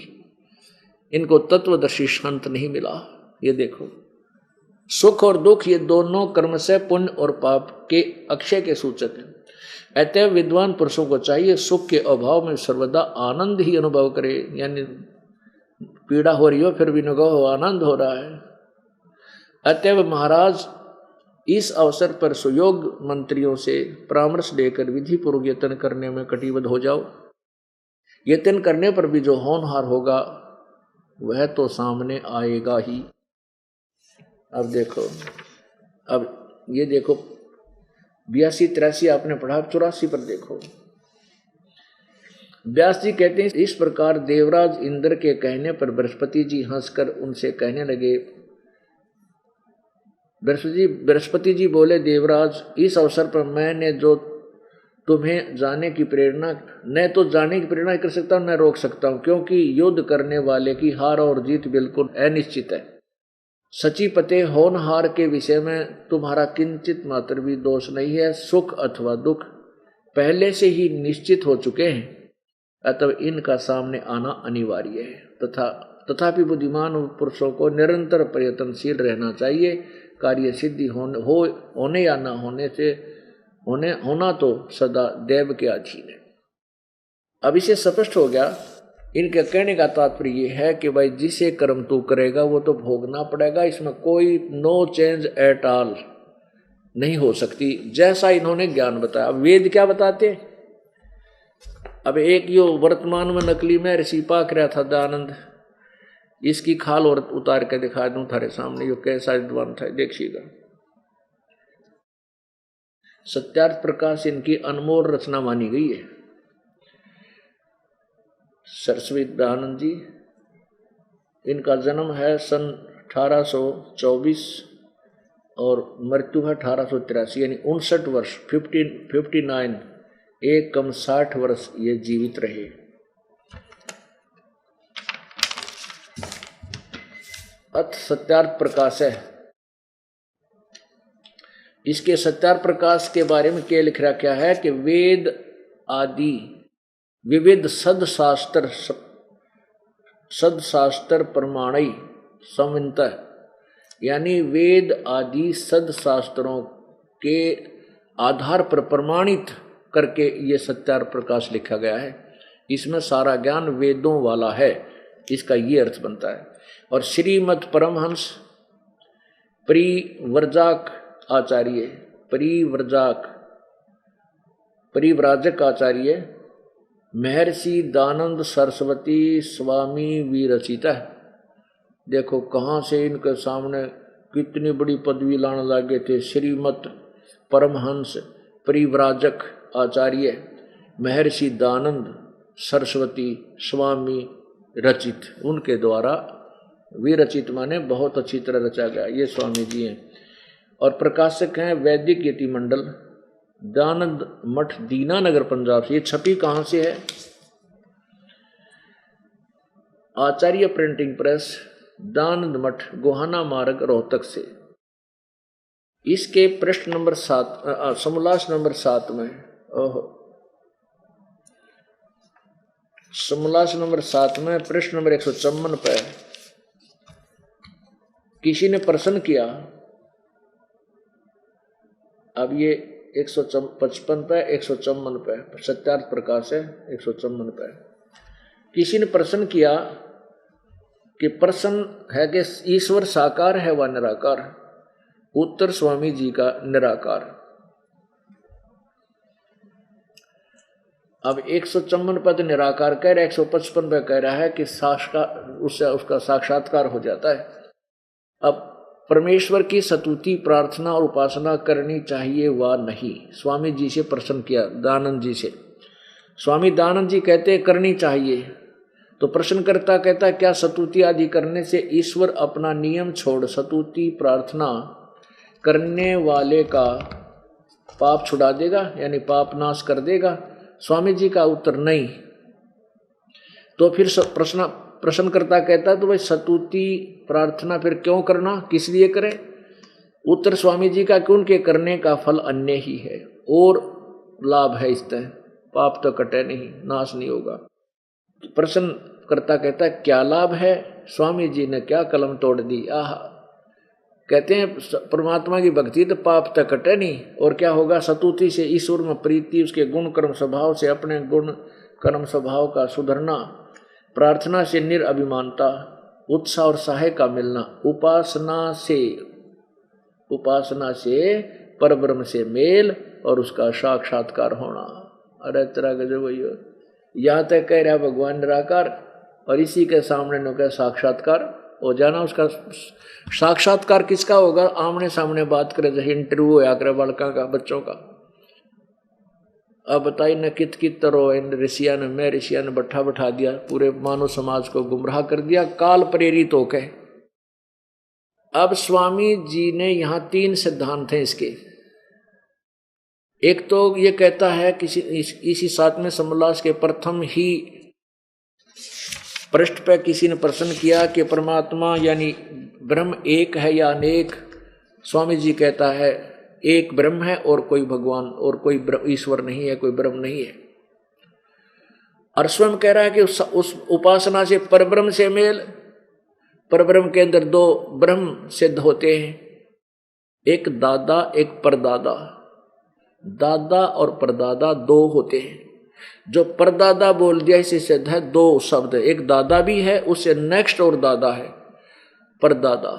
इनको तत्वदर्शी संत नहीं मिला। ये देखो सुख और दुख ये दोनों कर्म से पुण्य और पाप के अक्षय के सूचक हैं। अतः विद्वान पुरुषों को चाहिए सुख के अभाव में सर्वदा आनंद ही अनुभव करे। यानी पीड़ा हो रही हो फिर भी हो आनंद हो रहा है। अतः महाराज इस अवसर पर सुयोग मंत्रियों से परामर्श लेकर विधि पूर्वक यत्न करने में कटिबद्ध हो जाओ। यत्न करने पर भी जो होनहार होगा वह तो सामने आएगा ही। अब देखो, अब ये देखो 82-83 आपने पढ़ा, 84 पर देखो। व्यास जी कहते हैं इस प्रकार देवराज इंद्र के कहने पर बृहस्पति जी हंसकर उनसे कहने लगे। बृहस्पति जी बोले, देवराज इस अवसर पर मैंने जो तुम्हें जाने की प्रेरणा न तो जाने की प्रेरणा कर सकता हूं न रोक सकता हूं, क्योंकि युद्ध करने वाले की हार और जीत बिल्कुल अनिश्चित है। सची पते होनहार के विषय में तुम्हारा किंचित मात्र भी दोष नहीं है। सुख अथवा दुख पहले से ही निश्चित हो चुके हैं, अतः इनका सामने आना अनिवार्य है। तथापि बुद्धिमान पुरुषों को निरंतर प्रयत्नशील रहना चाहिए। कार्य सिद्धि होने या न होने से होना तो सदा देव के अधीन है। अब इसे स्पष्ट हो गया। इनके कहने का तात्पर्य यह है कि भाई जिसे कर्म तू करेगा वो तो भोगना पड़ेगा, इसमें कोई नो चेंज एट ऑल नहीं हो सकती, जैसा इन्होंने ज्ञान बताया। वेद क्या बताते? अब एक यो वर्तमान में नकली में ऋषि पाक रहा था दयानंद, इसकी खाल और उतार के दिखा दूं थारे सामने, यो कैसा विद्वान था देखिएगा। सत्यार्थ प्रकाश इनकी अनमोल रचना मानी गई है। सरस्वती दयानंद जी, इनका जन्म है सन 1824 और मृत्यु है 1883, यानी 59 वर्ष 59 एक कम 60 वर्ष ये जीवित रहे। अथ सत्यार्थ प्रकाश है। इसके सत्यार्थ प्रकाश के बारे में क्या लिख रखा है कि वेद आदि विविध सदशास्त्र प्रमाणई संवित, यानी वेद आदि सदशास्त्रों के आधार पर प्रमाणित करके ये सत्यार प्रकाश लिखा गया है। इसमें सारा ज्ञान वेदों वाला है, इसका ये अर्थ बनता है। और श्रीमद परमहंस परिव्रजक आचार्य, परिव्राजक आचार्य महर्षि दानंद सरस्वती स्वामी विरचिता। देखो कहाँ से इनके सामने कितनी बड़ी पदवी लाने लगे थे। श्रीमद परमहंस परिव्राजक आचार्य महर्षि दानंद सरस्वती स्वामी रचित, उनके द्वारा विरचित माने बहुत अच्छी तरह रचा गया, ये स्वामी जी हैं। और प्रकाशक हैं वैदिक यति मंडल, दानंद मठ दीनानगर पंजाब से। ये छपी कहाँ से है? आचार्य प्रिंटिंग प्रेस, दानंद मठ, गोहाना मार्ग, रोहतक से। इसके पृष्ठ नंबर 7, समोल्लास नंबर 7 में, समोल्लास नंबर 7 में पृष्ठ नंबर 154 पे किसी ने प्रश्न किया। अब ये 155 पे 154 पे सत्यार्थ प्रकाश है, 154 पे किसी ने प्रश्न किया कि प्रश्न है कि ईश्वर साकार है व निराकार? उत्तर स्वामी जी का निराकार। अब 154 पर तो निराकार कह रहा है, 155 पर कह रहा है कि साक्षात, उससे उसका साक्षात्कार हो जाता है। अब परमेश्वर की स्तुति प्रार्थना और उपासना करनी चाहिए व नहीं? स्वामी जी से प्रश्न किया, दानंद जी से। स्वामी दानंद जी कहते करनी चाहिए। तो प्रश्नकर्ता कहता क्या स्तुति आदि करने से ईश्वर अपना नियम छोड़ स्तुति प्रार्थना करने वाले का पाप छुड़ा देगा, यानी पाप नाश कर देगा? स्वामी जी का उत्तर नहीं। तो फिर प्रश्नकर्ता कहता तो भाई स्तुति प्रार्थना फिर क्यों करना, किस लिए करें? उत्तर स्वामी जी का कि उनके करने का फल अन्य ही है और लाभ है इससे, पाप तो कटे नहीं, नाश नहीं होगा। प्रश्नकर्ता कहता है क्या लाभ है? स्वामी जी ने क्या कलम तोड़ दी। आह, कहते हैं परमात्मा की भक्ति तो पाप तक कटे नहीं, और क्या होगा? स्तुति से ईश्वर में प्रीति, उसके गुण कर्म स्वभाव से अपने गुण कर्म स्वभाव का सुधरना, प्रार्थना से निरअभिमानता, उत्साह और सहाय का मिलना, उपासना से परब्रह्म से मेल और उसका साक्षात्कार होना। अरे तरह गजब भैया, यहाँ तक कह रहा भगवान निराकार और इसी के सामने न कह साक्षात्कार हो जाना। उसका साक्षात्कार किसका होगा? आमने सामने बात करे, जैसे इंटरव्यू होया करे बालका का, बच्चों का। अब बताइए न कित तरह इन ऋषिया ने, मैं ऋषिया ने बैठा दिया, पूरे मानव समाज को गुमराह कर दिया, काल प्रेरित होकर। अब स्वामी जी ने यहाँ 3 सिद्धांत हैं इसके। एक तो ये कहता है किसी इसी 7वें समोल्लास के प्रथम ही पृष्ठ पे किसी ने प्रश्न किया कि परमात्मा यानी ब्रह्म एक है या अनेक? स्वामी जी कहता है एक ब्रह्म है और कोई भगवान और कोई ईश्वर नहीं है, कोई ब्रह्म नहीं है। और स्वयं कह रहा है कि उस उपासना से परब्रह्म से मेल, परब्रह्म के अंदर 2 ब्रह्म सिद्ध होते हैं, एक दादा एक परदादा। दादा और परदादा 2 होते हैं। जो परदादा बोल दिया इसे सिद्ध है 2 शब्द, एक दादा भी है, उससे नेक्स्ट और दादा है परदादा।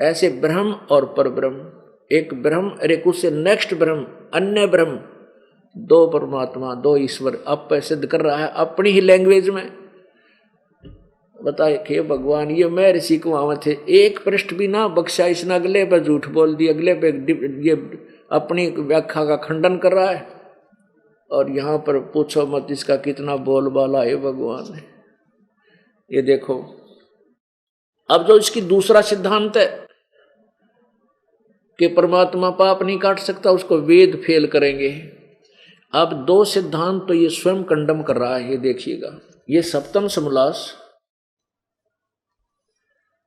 ऐसे ब्रह्म और परब्रह्म, एक ब्रह्म और एक उससे नेक्स्ट ब्रह्म, अन्य ब्रह्म, 2 परमात्मा 2 ईश्वर अब सिद्ध कर रहा है अपनी ही लैंग्वेज में। बताए कि भगवान ये मैं ऋषि को वहां थे, एक पृष्ठ भी ना बख्शा, इसने अगले पे झूठ बोल दिया, अगले पे ये अपनी व्याख्या का खंडन कर रहा है। और यहाँ पर पूछो मत इसका कितना बोलबाला है भगवान है। ये देखो, अब जो इसकी दूसरा सिद्धांत है कि परमात्मा पाप नहीं काट सकता, उसको वेद फेल करेंगे। अब 2 सिद्धांत तो ये स्वयं कंडम कर रहा है, ये देखिएगा। ये 7वां समोल्लास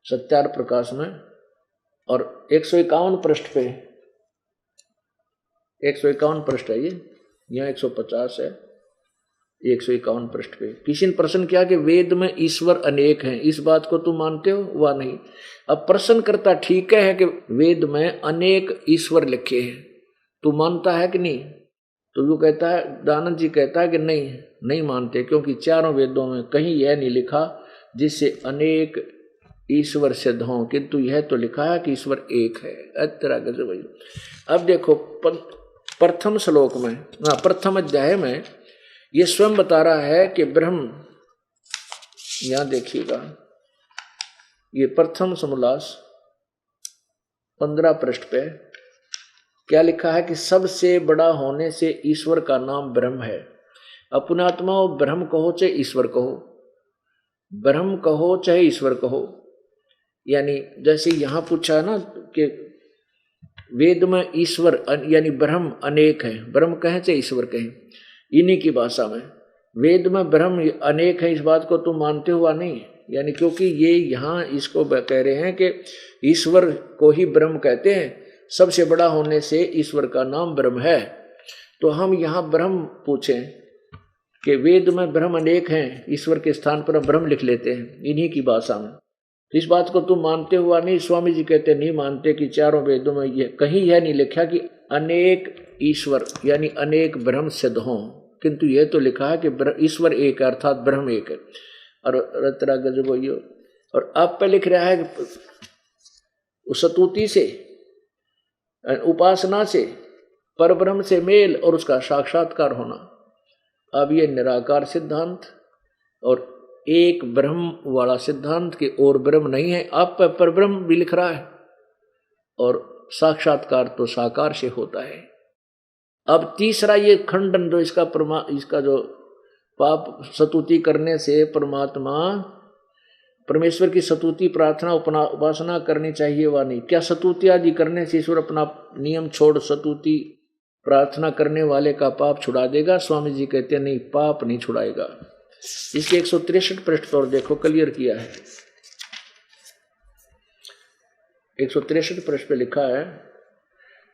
सत्यार्थ प्रकाश में और 151 पृष्ठ पे, 151 पृष्ठ है ये, यहाँ 150 है, 151 पृष्ठ पे किसी ने प्रश्न किया कि वेद में ईश्वर अनेक हैं, इस बात को तुम मानते हो व नहीं? अब प्रश्न करता ठीक है कि वेद में अनेक ईश्वर लिखे हैं, तू मानता है कि नहीं? तो वो कहता है, दानंद जी कहता है कि नहीं मानते, क्योंकि चारों वेदों में कहीं यह नहीं लिखा जिससे अनेक ईश्वर सिद्ध हों, किंतु यह तो लिखा है कि ईश्वर एक है। तरह के भाई अब देखो प्रथम श्लोक में, प्रथम अध्याय में ये स्वयं बता रहा है कि ब्रह्म, यहां देखिएगा ये प्रथम समोल्लास 15 पृष्ठ पे क्या लिखा है कि सबसे बड़ा होने से ईश्वर का नाम ब्रह्म है। अपनात्मा ब्रह्म कहो चाहे ईश्वर कहो, ब्रह्म कहो चाहे ईश्वर कहो, यानी जैसे यहां पूछा है ना कि वेद में ईश्वर यानी ब्रह्म अनेक है, ब्रह्म कहें चाहे ईश्वर कहें, इन्हीं की भाषा में वेद में ब्रह्म अनेक है, इस बात को तुम मानते हुआ नहीं, यानी क्योंकि ये यहाँ इसको कह रहे हैं कि ईश्वर को ही ब्रह्म कहते हैं, सबसे बड़ा होने से ईश्वर का नाम ब्रह्म है। तो हम यहाँ ब्रह्म पूछें कि वेद में ब्रह्म अनेक हैं, ईश्वर के स्थान पर हम ब्रह्म लिख लेते हैं इन्हीं की भाषा में। इस बात को तुम मानते हुआ नहीं, स्वामी जी कहते नहीं मानते कि चारों वेदों में ये कहीं यह नहीं लिखा कि अनेक ईश्वर यानी अनेक ब्रह्म सिद्ध हों, किंतु यह तो लिखा है कि ईश्वर एक है, अर्थात ब्रह्म एक है। और रतरा गजब और आप पे लिख रहा है कि सतुति से, उपासना से, परब्रह्म से मेल और उसका साक्षात्कार होना। अब ये निराकार सिद्धांत और एक ब्रह्म वाला सिद्धांत के और ब्रह्म नहीं है, आप पर परब्रह्म भी लिख रहा है और साक्षात्कार तो साकार से होता है। अब तीसरा ये खंडन जो इसका जो पाप स्तुति करने से परमात्मा परमेश्वर की स्तुति प्रार्थना उपासना करनी चाहिए वा नहीं, क्या स्तुति आदि करने से ईश्वर अपना नियम छोड़ स्तुति प्रार्थना करने वाले का पाप छुड़ा देगा? स्वामी जी कहते हैं नहीं, पाप नहीं छुड़ाएगा। इसके 163 पृष्ठ पर देखो क्लियर किया है, 163 पृष्ठ पे लिखा है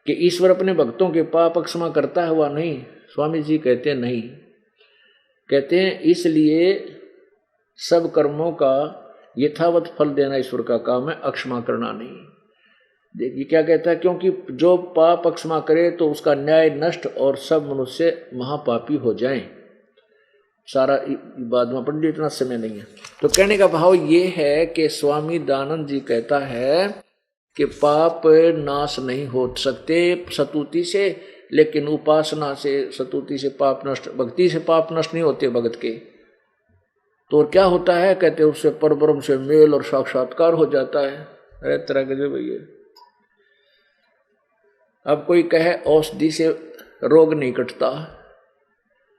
कि ईश्वर अपने भक्तों के पाप क्षमा करता है वा नहीं? स्वामी जी कहते हैं नहीं, कहते हैं इसलिए सब कर्मों का यथावत फल देना ईश्वर का काम है, अक्षमा करना नहीं। देखिए क्या कहता है, क्योंकि जो पाप अक्षमा करे तो उसका न्याय नष्ट और सब मनुष्य महापापी हो जाएं। सारा बाद में पढ़ लिया, इतना समय नहीं है। तो कहने का भाव ये है कि स्वामी दानंद जी कहता है कि पाप नाश नहीं हो सकते स्तुति से, लेकिन उपासना से, स्तुति से पाप नष्ट, भक्ति से पाप नष्ट नहीं होते भगत के। तो क्या होता है, कहते उससे परब्रह्म से मेल और साक्षात्कार हो जाता है। अरे तरह के जो भैया, अब कोई कहे औषधि से रोग नहीं कटता,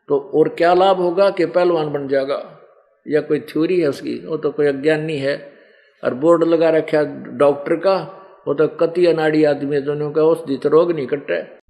तो और क्या लाभ होगा कि पहलवान बन जाएगा, या कोई थ्योरी है उसकी, वो तो कोई अज्ञानी है। और बोर्ड लगा रखा डॉक्टर का, वो तो कति अनाड़ी आदमी है, दोनों का औषधि तो रोग नहीं कट रहा है।